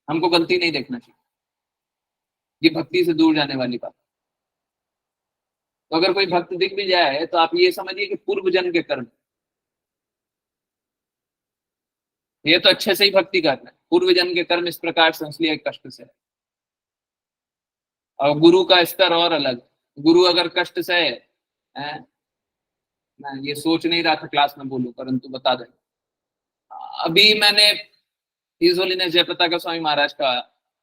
हमको गलती नहीं देखना चाहिए। ये भक्ति से दूर जाने वाली बात। तो अगर कोई भक्त दिख भी जाए तो आप ये समझिए कि पूर्व जन्म के कर्म, ये तो अच्छे से ही भक्ति कर रहे हैं, पूर्व जन्म के कर्म इस प्रकार से, इसलिए कष्ट से है। और गुरु का स्तर और अलग। गुरु अगर कष्ट से है, मैं ये सोच नहीं रहा था क्लास में बोलूं, परंतु बता दें। अभी मैंने हिज होलीनेस जयप्रताप स्वामी महाराज का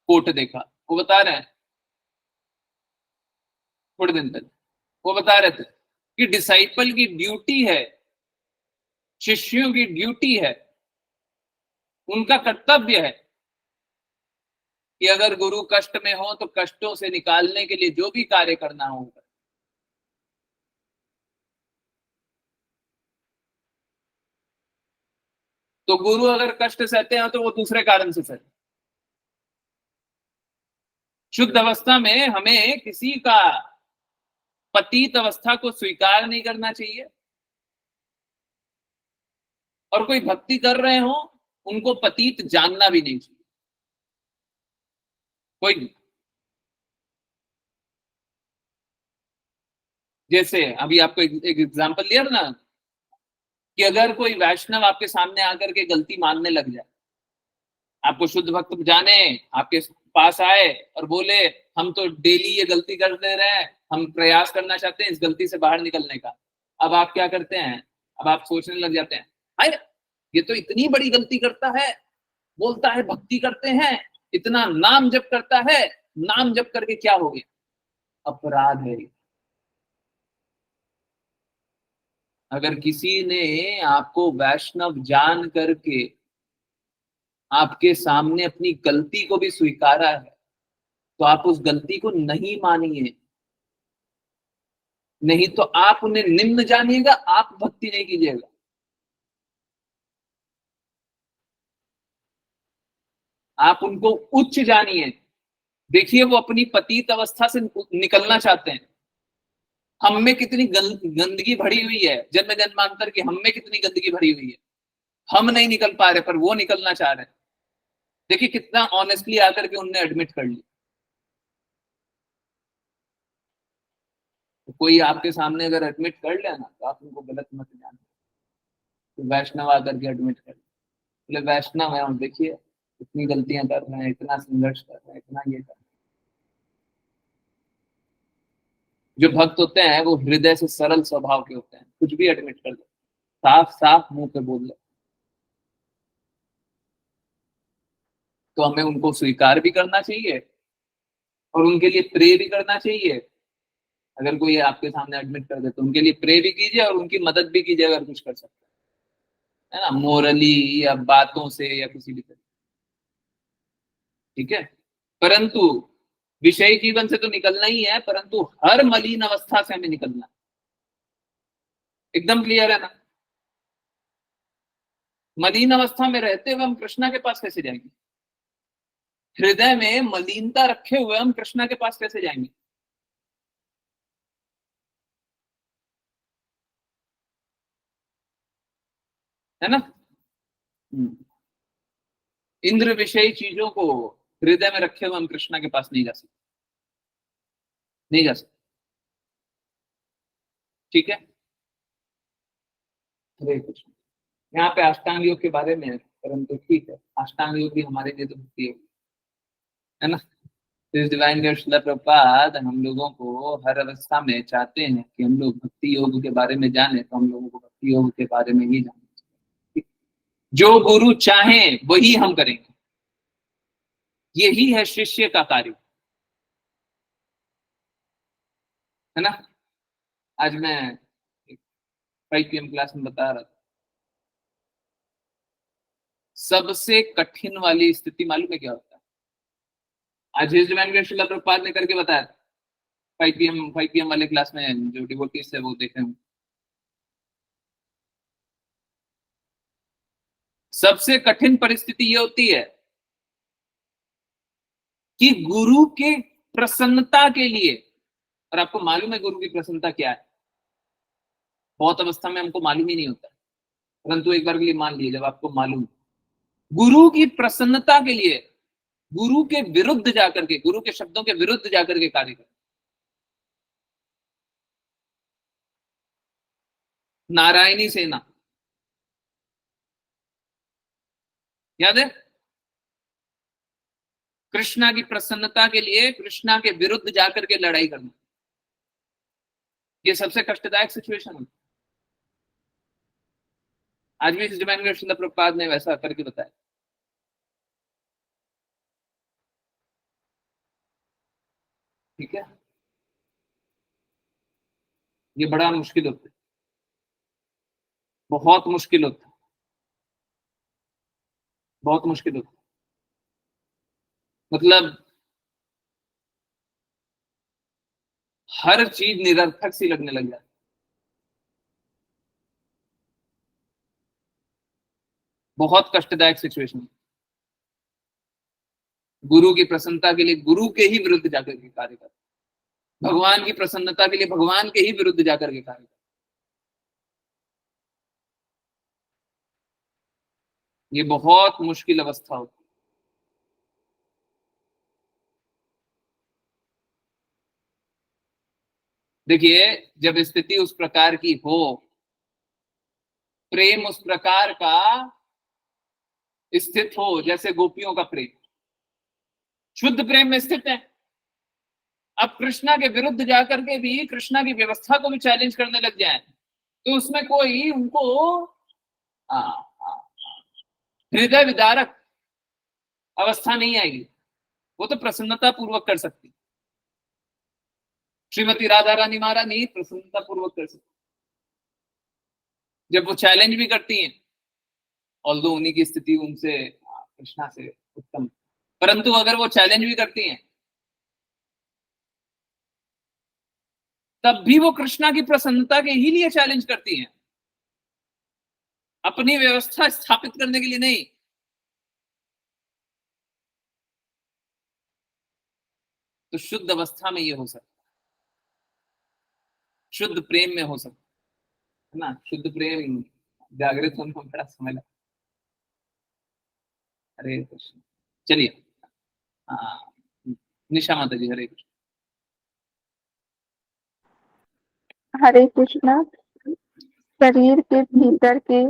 कोट देखा। वो बता रहे हैं थोड़े दिन तक, वो बता रहे थे कि डिसाइपल की ड्यूटी है, शिष्यों की ड्यूटी है, उनका कर्तव्य है कि अगर गुरु कष्ट में हो तो कष्टों से निकालने के लिए जो भी कार्य करना होगा। तो गुरु अगर कष्ट सहते हैं तो वो दूसरे कारण से सहते। शुद्ध अवस्था में हमें किसी का पतित अवस्था को स्वीकार नहीं करना चाहिए, और कोई भक्ति कर रहे हो उनको पतित जानना भी नहीं चाहिए, कोई नहीं। जैसे अभी आपको एक एग्जांपल दिया ना, कि अगर कोई वैष्णव आपके सामने आकर के गलती मानने लग जाए, आपको शुद्ध भक्त जाने आपके पास आए और बोले हम तो डेली ये गलती कर दे रहे हैं, हम प्रयास करना चाहते हैं इस गलती से बाहर निकलने का। अब आप क्या करते हैं? अब आप सोचने लग जाते हैं, अरे ये तो इतनी बड़ी गलती करता है, बोलता है भक्ति करते हैं, इतना नाम जप करता है, नाम जप करके क्या हो गया? अपराध है। अगर किसी ने आपको वैष्णव जान करके आपके सामने अपनी गलती को भी स्वीकारा है, तो आप उस गलती को नहीं मानिए, नहीं तो आप उन्हें निम्न जानिएगा, आप भक्ति नहीं कीजिएगा। आप उनको उच्च जानिए। देखिए वो अपनी पतित अवस्था से निकलना चाहते हैं। हम में कितनी गंदगी भरी हुई है, जन्म जन्मांतर की हम में कितनी गंदगी भरी हुई है, हम नहीं निकल पा रहे पर वो निकलना चाह रहे हैं। देखिए कितना ऑनेस्टली आकर के उनने एडमिट कर लिया। तो कोई आपके सामने अगर एडमिट कर लिया ना, तो आप उनको गलत मत जाने। तो वैष्णव आकर के एडमिट कर लिया, बोले वैष्णव है और देखिए इतनी गलतियां कर रहे हैं, इतना संघर्ष कर रहे हैं, इतना ये कर रहे हैं। जो भक्त होते हैं वो हृदय से सरल स्वभाव के होते हैं, कुछ भी एडमिट कर दे, साफ साफ मुंह पे बोल दे, तो हमें उनको स्वीकार भी करना चाहिए और उनके लिए प्रे भी करना चाहिए। अगर कोई आपके सामने एडमिट कर दे तो उनके लिए प्रे भी कीजिए और उनकी मदद भी कीजिए अगर कुछ कर सकते हैं, है ना, मोरली या बातों से या किसी भी तरीके। ठीक है, परंतु विषय जीवन से तो निकलना ही है, परंतु हर मलिन अवस्था से हमें निकलना है। एकदम क्लियर है ना? मलिन अवस्था में रहते हुए हम कृष्णा के पास कैसे जाएंगे? हृदय में मलिनता रखे हुए हम कृष्णा के पास कैसे जाएंगे? है ना? इंद्र विषयी चीजों को हृदय में रखे हुए हम कृष्णा के पास नहीं जा सकते, नहीं जा सकते। ठीक है, हरे कृष्ण। यहाँ पे अष्टांग योग के बारे में है, परंतु ठीक है, अष्टांग योग भी हमारे लिए तो भक्ति है ना। इस डिवाइन गिफ्ट शिला प्रभुपाद हम लोगों को हर अवस्था में चाहते हैं कि हम लोग भक्ति योग के बारे में जाने, तो हम लोगों को भक्ति योग के बारे में ही जाने, जो गुरु चाहे वही हम करेंगे। यही है शिष्य का कार्य, है ना। आज मैं 5 PM क्लास में बता रहा था, सबसे कठिन वाली स्थिति मालूम है क्या होता है? आज इस डिवाइन गिफ्ट शिला प्रभुपाद ने करके बताया था। 5 PM वाले क्लास में जो डिवोटीज है वो देखे होंगे। सबसे कठिन परिस्थिति ये होती है कि गुरु के प्रसन्नता के लिए, और आपको मालूम है गुरु की प्रसन्नता क्या है, बहुत अवस्था में हमको मालूम ही नहीं होता, परंतु एक बार के लिए मान लिए जब आपको मालूम, गुरु की प्रसन्नता के लिए गुरु के विरुद्ध जाकर के, गुरु के शब्दों के विरुद्ध जाकर के कार्य कर। नारायणी सेना याद है, कृष्णा की प्रसन्नता के लिए कृष्णा के विरुद्ध जाकर के लड़ाई करना, ये सबसे कष्टदायक सिचुएशन है। आज भी इस डिवाइन गिफ्ट शिला प्रभुपाद ने वैसा करके बताया। ठीक है, ये बड़ा मुश्किल होता है, बहुत मुश्किल होता है, बहुत मुश्किल होता है। मतलब हर चीज निरर्थक सी लगने लग जाती, बहुत कष्टदायक सिचुएशन। गुरु की प्रसन्नता के लिए गुरु के ही विरुद्ध जाकर के कार्य कर, भगवान की प्रसन्नता के लिए भगवान के ही विरुद्ध जाकर के कार्य कर, ये बहुत मुश्किल अवस्था होती है। देखिए, जब स्थिति उस प्रकार की हो, प्रेम उस प्रकार का स्थित हो, जैसे गोपियों का प्रेम शुद्ध प्रेम में स्थित है, अब कृष्णा के विरुद्ध जाकर के भी कृष्णा की व्यवस्था को भी चैलेंज करने लग जाए, तो उसमें कोई उनको हृदय विदारक अवस्था नहीं आएगी, वो तो प्रसन्नता पूर्वक कर सकती। श्रीमती राधा रानी महारानी प्रसन्नता पूर्वक कर सकती जब वो चैलेंज भी करती हैं, ऑल्दो उन्हीं की स्थिति उनसे कृष्णा से उत्तम, परंतु अगर वो चैलेंज भी करती हैं तब भी वो कृष्णा की प्रसन्नता के ही लिए चैलेंज करती हैं, अपनी व्यवस्था स्थापित करने के लिए नहीं। तो शुद्ध अवस्था में ये हो सकता है, शुद्ध प्रेम में हो सकता है ना। शुद्ध प्रेम जागृत होने में बड़ा समय लगता। हरे कृष्ण। चलिए, हाँ, निशा माता जी, हरे कृष्ण। हरे कृष्णा। शरीर के भीतर के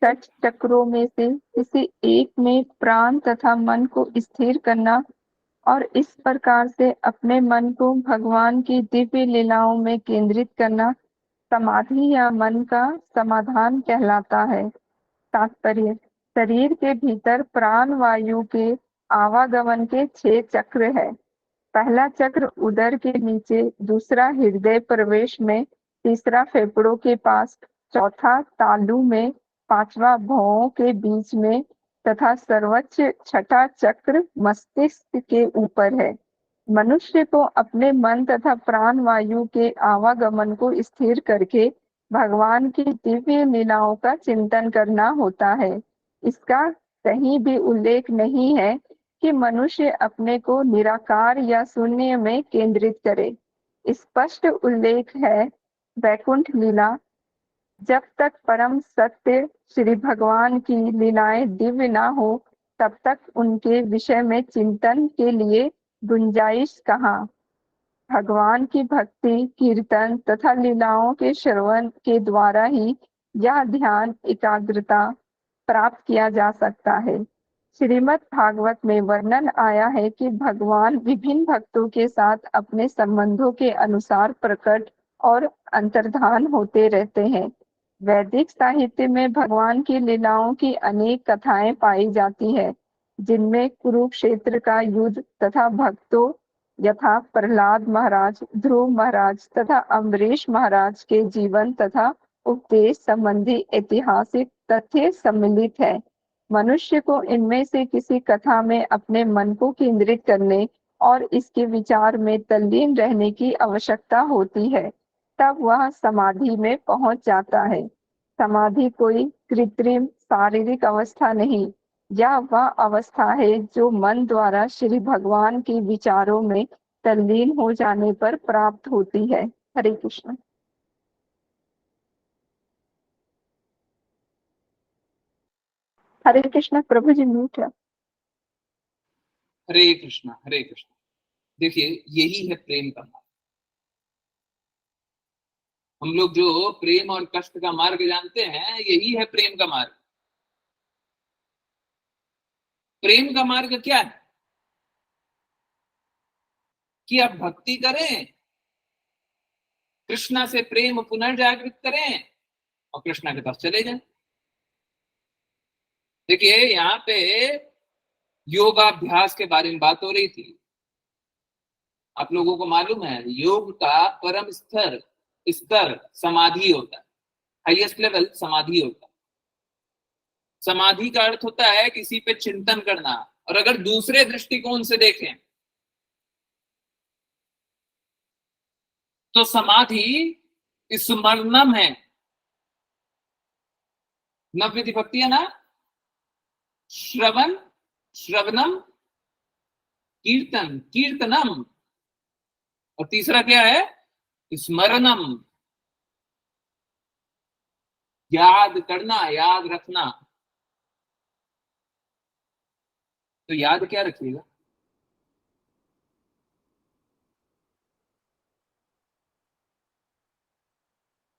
6 चक्रों में से किसी एक में प्राण तथा मन को स्थिर करना और इस प्रकार से अपने मन को भगवान की दिव्य लीलाओं में केंद्रित करना समाधि या मन का समाधान कहलाता है। तात्पर्य, शरीर के भीतर प्राण वायु के आवागमन के 6 चक्र है। पहला चक्र उदर के नीचे, दूसरा हृदय प्रवेश में, तीसरा फेफड़ों के पास, चौथा तालु में, पांचवा भौहों के बीच में तथा सर्वोच्च छठा चक्र मस्तिष्क के ऊपर है। मनुष्य को अपने मन तथा प्राण वायु के आवागमन को स्थिर करके भगवान की दिव्य लीलाओं का चिंतन करना होता है। इसका कहीं भी उल्लेख नहीं है कि मनुष्य अपने को निराकार या शून्य में केंद्रित करे। स्पष्ट उल्लेख है वैकुंठ लीला। जब तक परम सत्य श्री भगवान की लीलाएं दिव्य ना हो, तब तक उनके विषय में चिंतन के लिए गुंजाइश कहाँ। भगवान की भक्ति, कीर्तन तथा लीलाओं के श्रवण के द्वारा ही यह ध्यान एकाग्रता प्राप्त किया जा सकता है। श्रीमद् भागवत में वर्णन आया है कि भगवान विभिन्न भक्तों के साथ अपने संबंधों के अनुसार प्रकट और अंतर्धान होते रहते हैं। वैदिक साहित्य में भगवान की लीलाओं की अनेक कथाएं पाई जाती है, जिनमें कुरुक्षेत्र का युद्ध तथा भक्तों यथा प्रहलाद महाराज, ध्रुव महाराज तथा अम्बरीश महाराज के जीवन तथा उपदेश संबंधी ऐतिहासिक तथ्य सम्मिलित है। मनुष्य को इनमें से किसी कथा में अपने मन को केंद्रित करने और इसके विचार में तल्लीन रहने की आवश्यकता होती है, तब वह समाधि में पहुंच जाता है। समाधि कोई कृत्रिम शारीरिक अवस्था नहीं, यह वह अवस्था है जो मन द्वारा श्री भगवान के विचारों में तल्लीन हो जाने पर प्राप्त होती है। हरे कृष्ण। हरे कृष्ण। प्रभु जी म्यूट है। हरे कृष्णा, हरे कृष्णा। देखिए, यही है प्रेम का मार्ग। हम लोग जो प्रेम और कष्ट का मार्ग जानते हैं, यही है प्रेम का मार्ग। प्रेम का मार्ग क्या है? कि आप भक्ति करें, कृष्णा से प्रेम पुनर्जागृत करें और कृष्णा के पास चले जाएं। देखिए, यहाँ पे योगाभ्यास के बारे में बात हो रही थी। आप लोगों को मालूम है, योग का परम स्तर समाधि होता है। हाईएस्ट लेवल समाधि होता है। समाधि का अर्थ होता है किसी पे चिंतन करना। और अगर दूसरे दृष्टिकोण से देखें तो समाधि स्मरणम है। नवविधि भक्ति है ना, श्रवणम, कीर्तनम, और तीसरा क्या है? स्मरणम, याद करना, याद रखना। तो याद क्या रखिएगा?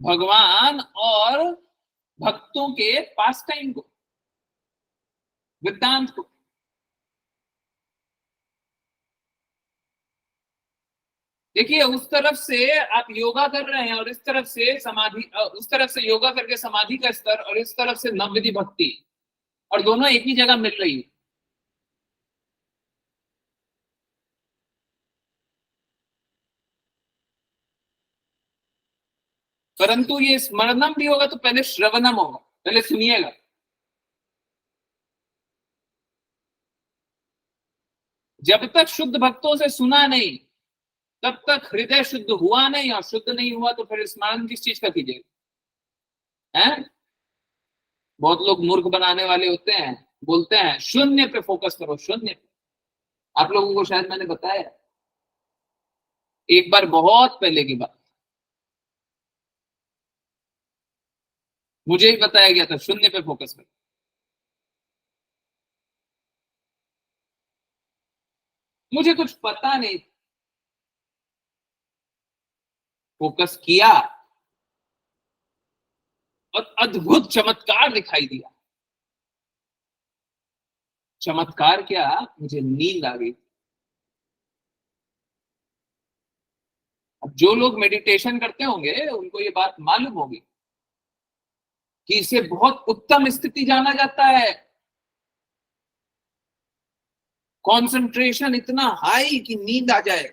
भगवान और भक्तों के पास टाइम को, वृत्तांत को। देखिए, उस तरफ से आप योगा कर रहे हैं और इस तरफ से समाधि, उस तरफ से योगा करके समाधि का स्तर और इस तरफ से नवविधि भक्ति, और दोनों एक ही जगह मिल रही है। परंतु ये स्मरणम भी होगा तो पहले श्रवणम होगा। पहले सुनिएगा। जब तक शुद्ध भक्तों से सुना नहीं, तब तक हृदय शुद्ध हुआ नहीं, और शुद्ध नहीं हुआ तो फिर स्मरण किस चीज का कीजिएगा? हैं? बहुत लोग मूर्ख बनाने वाले होते हैं, बोलते हैं शून्य पे फोकस करो, शून्य पे। आप लोगों को शायद मैंने बताया एक बार, बहुत पहले की बात, मुझे ही बताया गया था शून्य पे फोकस करो। मुझे कुछ पता नहीं, फोकस किया और अद्भुत चमत्कार दिखाई दिया। चमत्कार क्या, मुझे नींद आ गई। अब जो लोग मेडिटेशन करते होंगे उनको ये बात मालूम होगी कि इसे बहुत उत्तम स्थिति जाना जाता है। कंसंट्रेशन इतना हाई कि नींद आ जाए,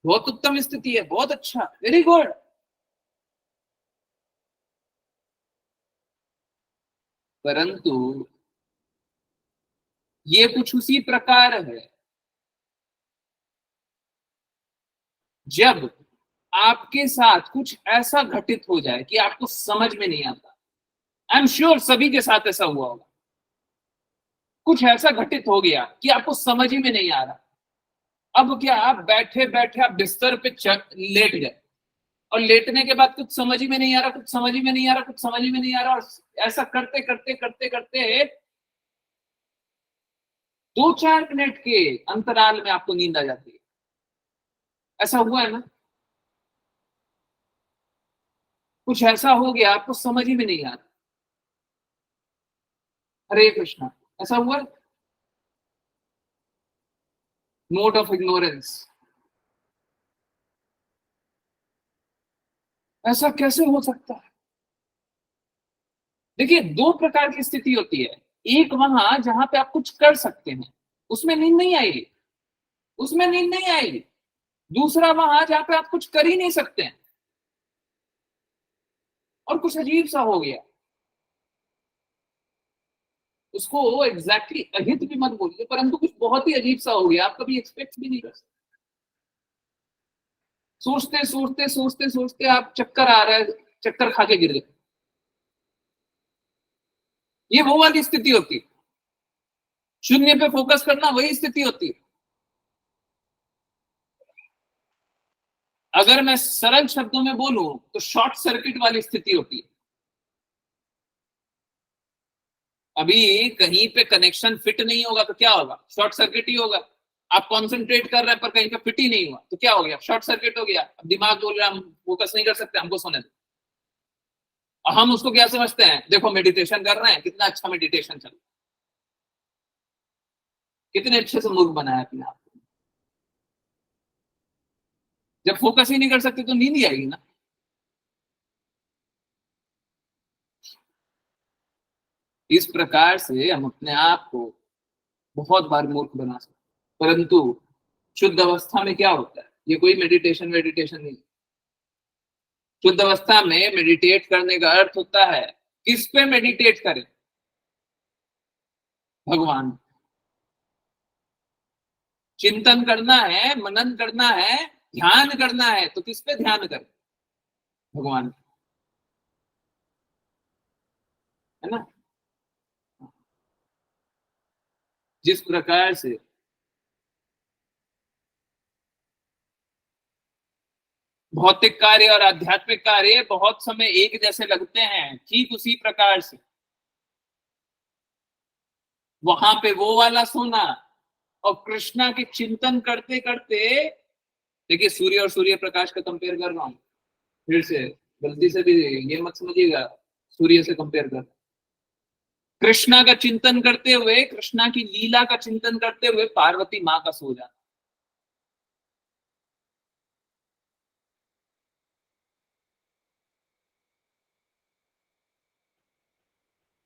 बहुत उत्तम स्थिति है, बहुत अच्छा, वेरी गुड। परंतु ये कुछ उसी प्रकार है जब आपके साथ कुछ ऐसा घटित हो जाए कि आपको समझ में नहीं आता। आई एम श्योर सभी के साथ ऐसा हुआ होगा। कुछ ऐसा घटित हो गया कि आपको समझ ही में नहीं आ रहा। अब क्या, आप बैठे बैठे आप बिस्तर पे लेट गए, और लेटने के बाद कुछ समझ ही में नहीं आ रहा, कुछ समझ ही में नहीं आ रहा, कुछ समझ ही में नहीं आ रहा, और ऐसा करते करते करते करते 2-4 मिनट के अंतराल में आपको नींद आ जाती है। ऐसा हुआ है ना? कुछ ऐसा हो गया आपको समझ ही में नहीं आ रहा। हरे कृष्णा, ऐसा हुआ? Mode of ignorance. ऐसा कैसे हो सकता है? देखिए, दो प्रकार की स्थिति होती है। एक वहां जहां पे आप कुछ कर सकते हैं, उसमें नींद नहीं आएगी, उसमें नींद नहीं आएगी। दूसरा वहां जहां पे आप कुछ कर ही नहीं सकते हैं और कुछ अजीब सा हो गया, उसको एग्जैक्टली अहित भी मत बोलिए, परंतु कुछ बहुत ही अजीब सा हो गया, आप कभी एक्सपेक्ट भी नहीं कर सकते। सोचते सोचते सोचते सोचते आप चक्कर आ रहा है, चक्कर खा के गिर गए। ये वो वाली स्थिति होती है। शून्य पे फोकस करना वही स्थिति होती है। अगर मैं सरल शब्दों में बोलूं तो शॉर्ट सर्किट वाली स्थिति होती है। अभी कहीं पे कनेक्शन फिट नहीं होगा तो क्या होगा? शॉर्ट सर्किट ही होगा। आप कंसंट्रेट कर रहे हैं पर कहीं पे फिट ही नहीं हुआ तो क्या हो गया? शॉर्ट सर्किट हो गया। अब दिमाग बोल रहा है हम फोकस नहीं कर सकते, हमको सोने दो। और हम उसको क्या समझते हैं? देखो मेडिटेशन कर रहे हैं, कितना अच्छा मेडिटेशन चल रहा है, कितने अच्छे से मूर्ख बनाया अपने आप को। जब फोकस ही नहीं कर सकते तो नींद ही आएगी ना। इस प्रकार से हम अपने आप को बहुत बार मूर्ख बना सकते, परंतु शुद्ध अवस्था में क्या होता है? ये कोई मेडिटेशन नहीं। शुद्ध अवस्था में मेडिटेट करने का अर्थ होता है, किस पे मेडिटेट करें? भगवान। चिंतन करना है, मनन करना है, ध्यान करना है, तो किस पे ध्यान करें? भगवान, है ना। जिस प्रकार से भौतिक कार्य और आध्यात्मिक कार्य बहुत समय एक जैसे लगते हैं, ठीक उसी प्रकार से वहां पे वो वाला सोना और कृष्णा के चिंतन करते करते, देखिए सूर्य और सूर्य प्रकाश का कंपेयर कर रहा हूं, फिर से गलती से भी ये मत समझिएगा सूर्य से कंपेयर कर। कृष्णा का चिंतन करते हुए, कृष्णा की लीला का चिंतन करते हुए पार्वती मां का सो जाना।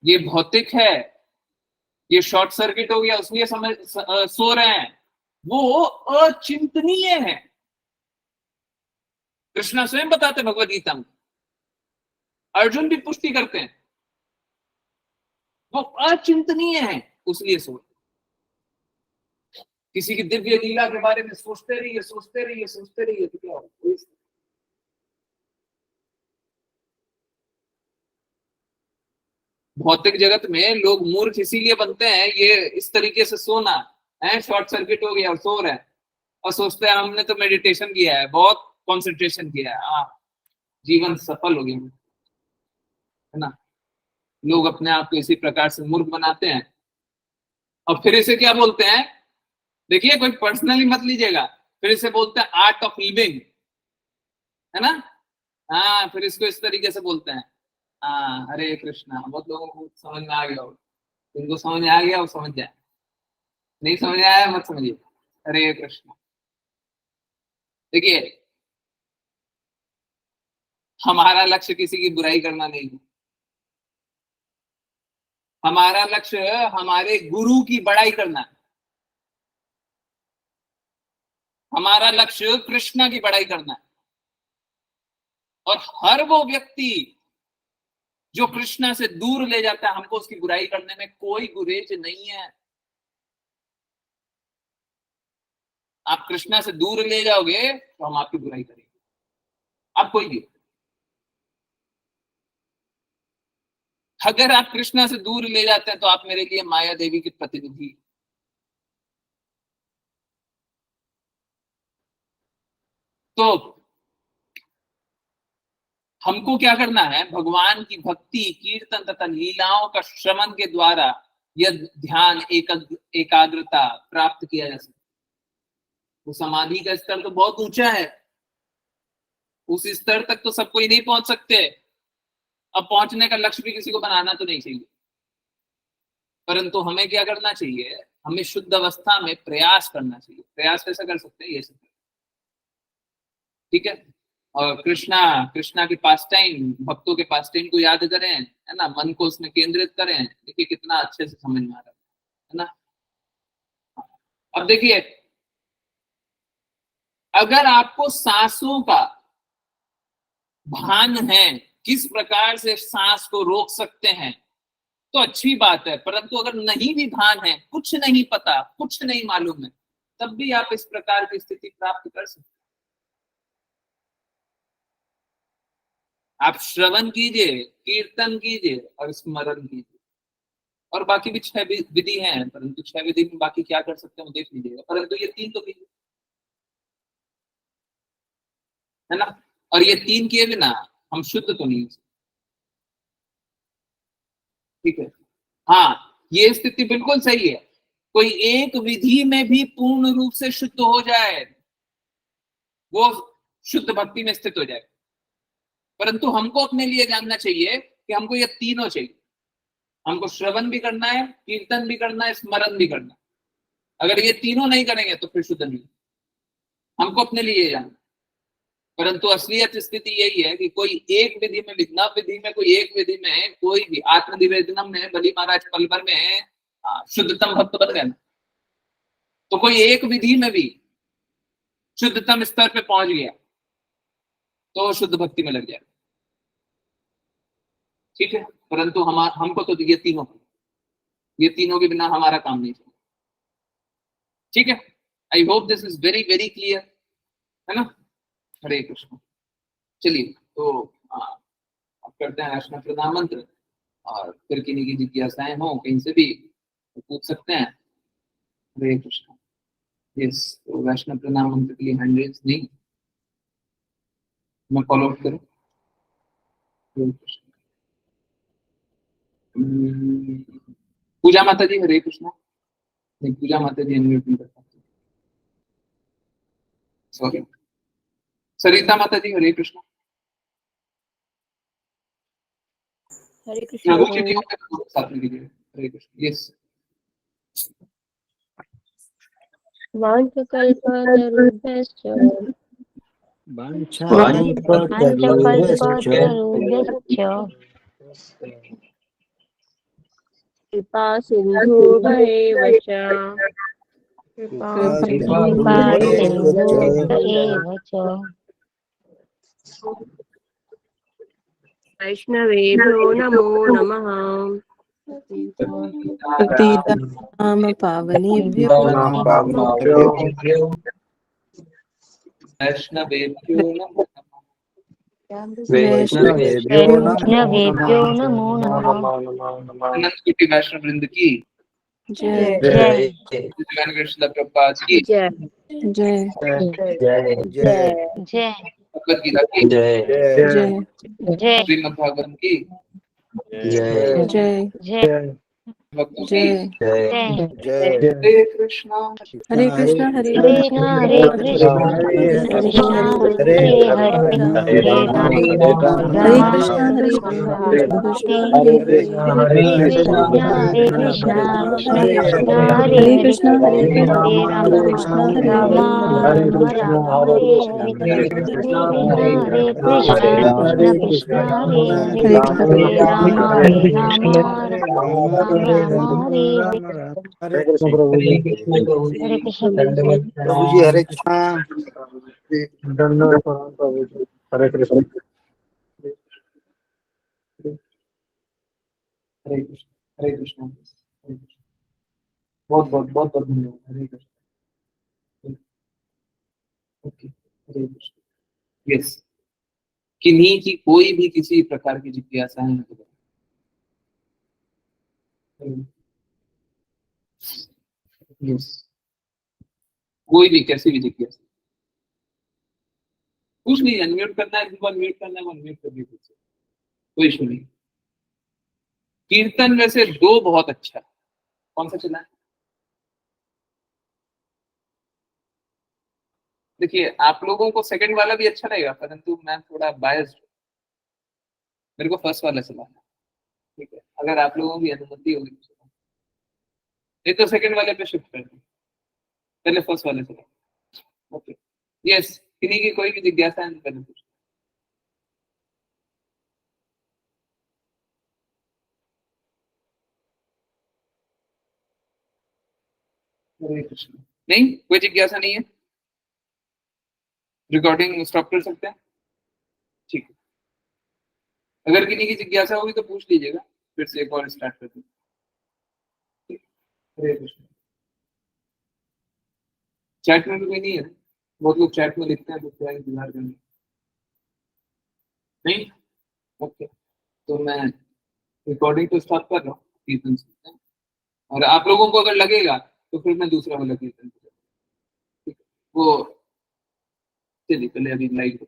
ये भौतिक है, ये शॉर्ट सर्किट हो गया, उसमें सो रहे हैं। वो अचिंतनीय है। कृष्णा स्वयं बताते भगवद गीता में, अर्जुन भी पुष्टि करते हैं, वो अचिंतनीय है, उसलिए सो। किसी की दिव्य लीला के बारे में सोचते रहिए, सोचते रहिए, सोचते रहिए, तो क्या होगा? भौतिक जगत में लोग मूर्ख इसीलिए बनते हैं, ये इस तरीके से सोना है, शॉर्ट सर्किट हो गया और सो रहे हैं और सोचते हैं हमने तो मेडिटेशन किया है, बहुत कंसंट्रेशन किया है, जीवन सफल हो गया, है ना। लोग अपने आप को इसी प्रकार से मूर्ख बनाते हैं और फिर इसे क्या बोलते हैं? देखिए, कोई पर्सनली मत लीजिएगा, फिर इसे बोलते हैं आर्ट ऑफ लिविंग, है ना। हाँ, फिर इसको इस तरीके से बोलते हैं। हाँ, हरे कृष्णा। बहुत लोगों को समझ में आ गया हो, जिनको समझ में आ गया वो समझ जाए, नहीं समझ में आया मत समझिए। हरे कृष्णा। देखिए, हमारा लक्ष्य किसी की बुराई करना नहीं है। हमारा लक्ष्य हमारे गुरु की बड़ाई करना है। हमारा लक्ष्य कृष्णा की बड़ाई करना है। और हर वो व्यक्ति जो कृष्णा से दूर ले जाता है हमको, उसकी बुराई करने में कोई गुरेज नहीं है। आप कृष्णा से दूर ले जाओगे तो हम आपकी बुराई करेंगे, आप कोई भी। अगर आप कृष्णा से दूर ले जाते हैं तो आप मेरे लिए माया देवी की प्रतिनिधि। तो हमको क्या करना है? भगवान की भक्ति, कीर्तन तथा लीलाओं का श्रवण के द्वारा यह ध्यान एकाग्रता प्राप्त किया जा सकता है। वो समाधि का स्तर तो बहुत ऊंचा है, उस स्तर तक तो सब कोई नहीं पहुंच सकते। अब पहुंचने का लक्ष्य भी किसी को बनाना तो नहीं चाहिए। परंतु हमें क्या करना चाहिए, हमें शुद्ध अवस्था में प्रयास करना चाहिए। प्रयास कैसे कर सकते हैं, ये सब, ठीक है। और कृष्णा कृष्णा के पास टाइम, भक्तों के पास टाइम को याद करें, है ना, मन को उसमें केंद्रित करें। देखिए कितना अच्छे से समझ में आ रहा है ना। अब देखिए, अगर आपको सांसों का भान है, किस प्रकार से सांस को रोक सकते हैं, तो अच्छी बात है। परंतु अगर नहीं भी भान है, कुछ नहीं पता, कुछ नहीं मालूम है, तब भी आप इस प्रकार की स्थिति प्राप्त कर सकते हैं। आप श्रवण कीजिए, कीर्तन कीजिए और स्मरण कीजिए। और बाकी भी 6 विधि हैं, परंतु 6 विधि में बाकी क्या कर सकते हैं वो देख लीजिएगा। परंतु ये 3 तो कीजिए, है ना। और ये 3 किए बिना हम शुद्ध तो नहीं हो सकते, ठीक है। हाँ, ये स्थिति बिल्कुल सही है। कोई एक विधि में भी पूर्ण रूप से शुद्ध हो जाए, वो शुद्ध भक्ति में स्थित हो जाए। परंतु हमको अपने लिए जानना चाहिए कि हमको ये तीनों चाहिए। हमको श्रवण भी करना है, कीर्तन भी करना है, स्मरण भी करना है। अगर ये तीनों नहीं करेंगे तो फिर शुद्ध नहीं। हमको अपने लिए ये जानना। परंतु असलियत स्थिति यही है कि कोई एक विधि में, नव विधि में, कोई एक विधि में, कोई भी आत्म निवेदनम में बलि महाराज पल भर में शुद्धतम भक्त बन गए ना, तो कोई एक विधि में भी शुद्धतम स्तर पे पहुंच गया तो शुद्ध भक्ति में लग जाएगा, ठीक है। परंतु हमको तो ये तीनों के बिना हमारा काम नहीं चलेगा, ठीक है। I hope this is very very clear, है ना। हरे कृष्ण। चलिए, तो अब करते हैं वैष्णव प्रणाम मंत्र। और फिर किन्हीं की जिज्ञासाएं हो कहीं से भी तो पूछ सकते हैं। हरे कृष्ण। यस, तो वैष्णव प्रणाम मंत्र के लिए हैंड रेज नहीं, मैं फॉलो अप करूं। हरे कृष्ण। पूजा माता जी हरे कृष्ण। नहीं, पूजा माता जी अनम्यूट नहीं कर पाते, सॉरी। सरिता माता जी हरे कृष्ण। हरे कृष्ण। रघु जी साथ में कीजिए। हरे कृष्ण। यस। वाञ्छकल्पतरुभ्यश्च कृपा सिन्धुभैव च वैष्णवेभ्यो नमो नमः। पतितानां पावनेभ्यो वैष्णवेभ्यो नमो वैष्णवेभ्यो नमो नमः। अनंत कोटि वैष्णव वृंद की जय जय कृष्ण प्रभुपाद की जय जय जय जय भगवद गीता की जय जय श्रीमद् भागवत की जय जय भक्तों की जय हरे कृष्णा हरे कृष्णा हरे कृष्ण हरे कृष्ण कृष्ण हरे हरे हरे राम हरे राम कृष्णा हरे हरे कृष्णा हरे हरे कृष्ण हरे कृष्ण कृष्ण हरे हरे हरे कृष्णा हरे हरे राम कृष्णा हरे राम राम हरे हरे हरे कृष्ण हरे कृष्ण कृष्ण हरे हरे हरे राम राम हरे हरे। हरे कृष्ण प्रभु जी। हरे कृष्ण प्रभु जी। प्रभु जी हरे कृष्णा। दंडवत प्रणाम प्रभु जी। हरे कृष्ण। हरे कृष्ण। हरे कृष्ण। हरे कृष्ण। बहुत बहुत बहुत बहुत धन्यवाद। हरे कृष्ण। ओके। हरे कृष्ण। यस, किन्हीं की कोई भी किसी प्रकार की जिज्ञासा है तो यस, कोई भी कैसी भी जिज्ञासा, कुछ नहीं, अनम्यूट करना है, जिसको अनम्यूट करना है वो अनम्यूट कर दीजिए, कोई इशू नहीं। कीर्तन वैसे 2 बहुत अच्छा है। कौन सा चला है? देखिए, आप लोगों को सेकंड वाला भी अच्छा लगेगा, परंतु मैं थोड़ा बायस्ड, मेरे को फर्स्ट वाला चला है, ठीक है। अगर आप लोगों की अनुमति होगी तो ये तो सेकंड वाले पे शिफ्ट करते हैं, पहले फर्स्ट वाले से। ओके यस, किन्हीं की कोई भी जिज्ञासा है पहले पूछ। हरे कृष्ण। नहीं, कोई जिज्ञासा नहीं है, रिकॉर्डिंग स्टॉप कर सकते हैं, ठीक है। अगर किन्हीं की जिज्ञासा होगी तो पूछ लीजिएगा, फिर से एक और स्टार्ट कर देंगे। हरे कृष्ण। चैट में भी कोई नहीं है, बहुत लोग चैट में लिखते हैं तो क्या इंतजार करेंगे। नहीं, ओके, तो मैं रिकॉर्डिंग तो स्टॉप कर रहा हूँ, कीर्तन सुनते हैं। और आप लोगों को अगर लगेगा तो फिर मैं दूसरा वाला कीर्तन करूंगा, ठीक है। वो चलिए पहले अभी लाइव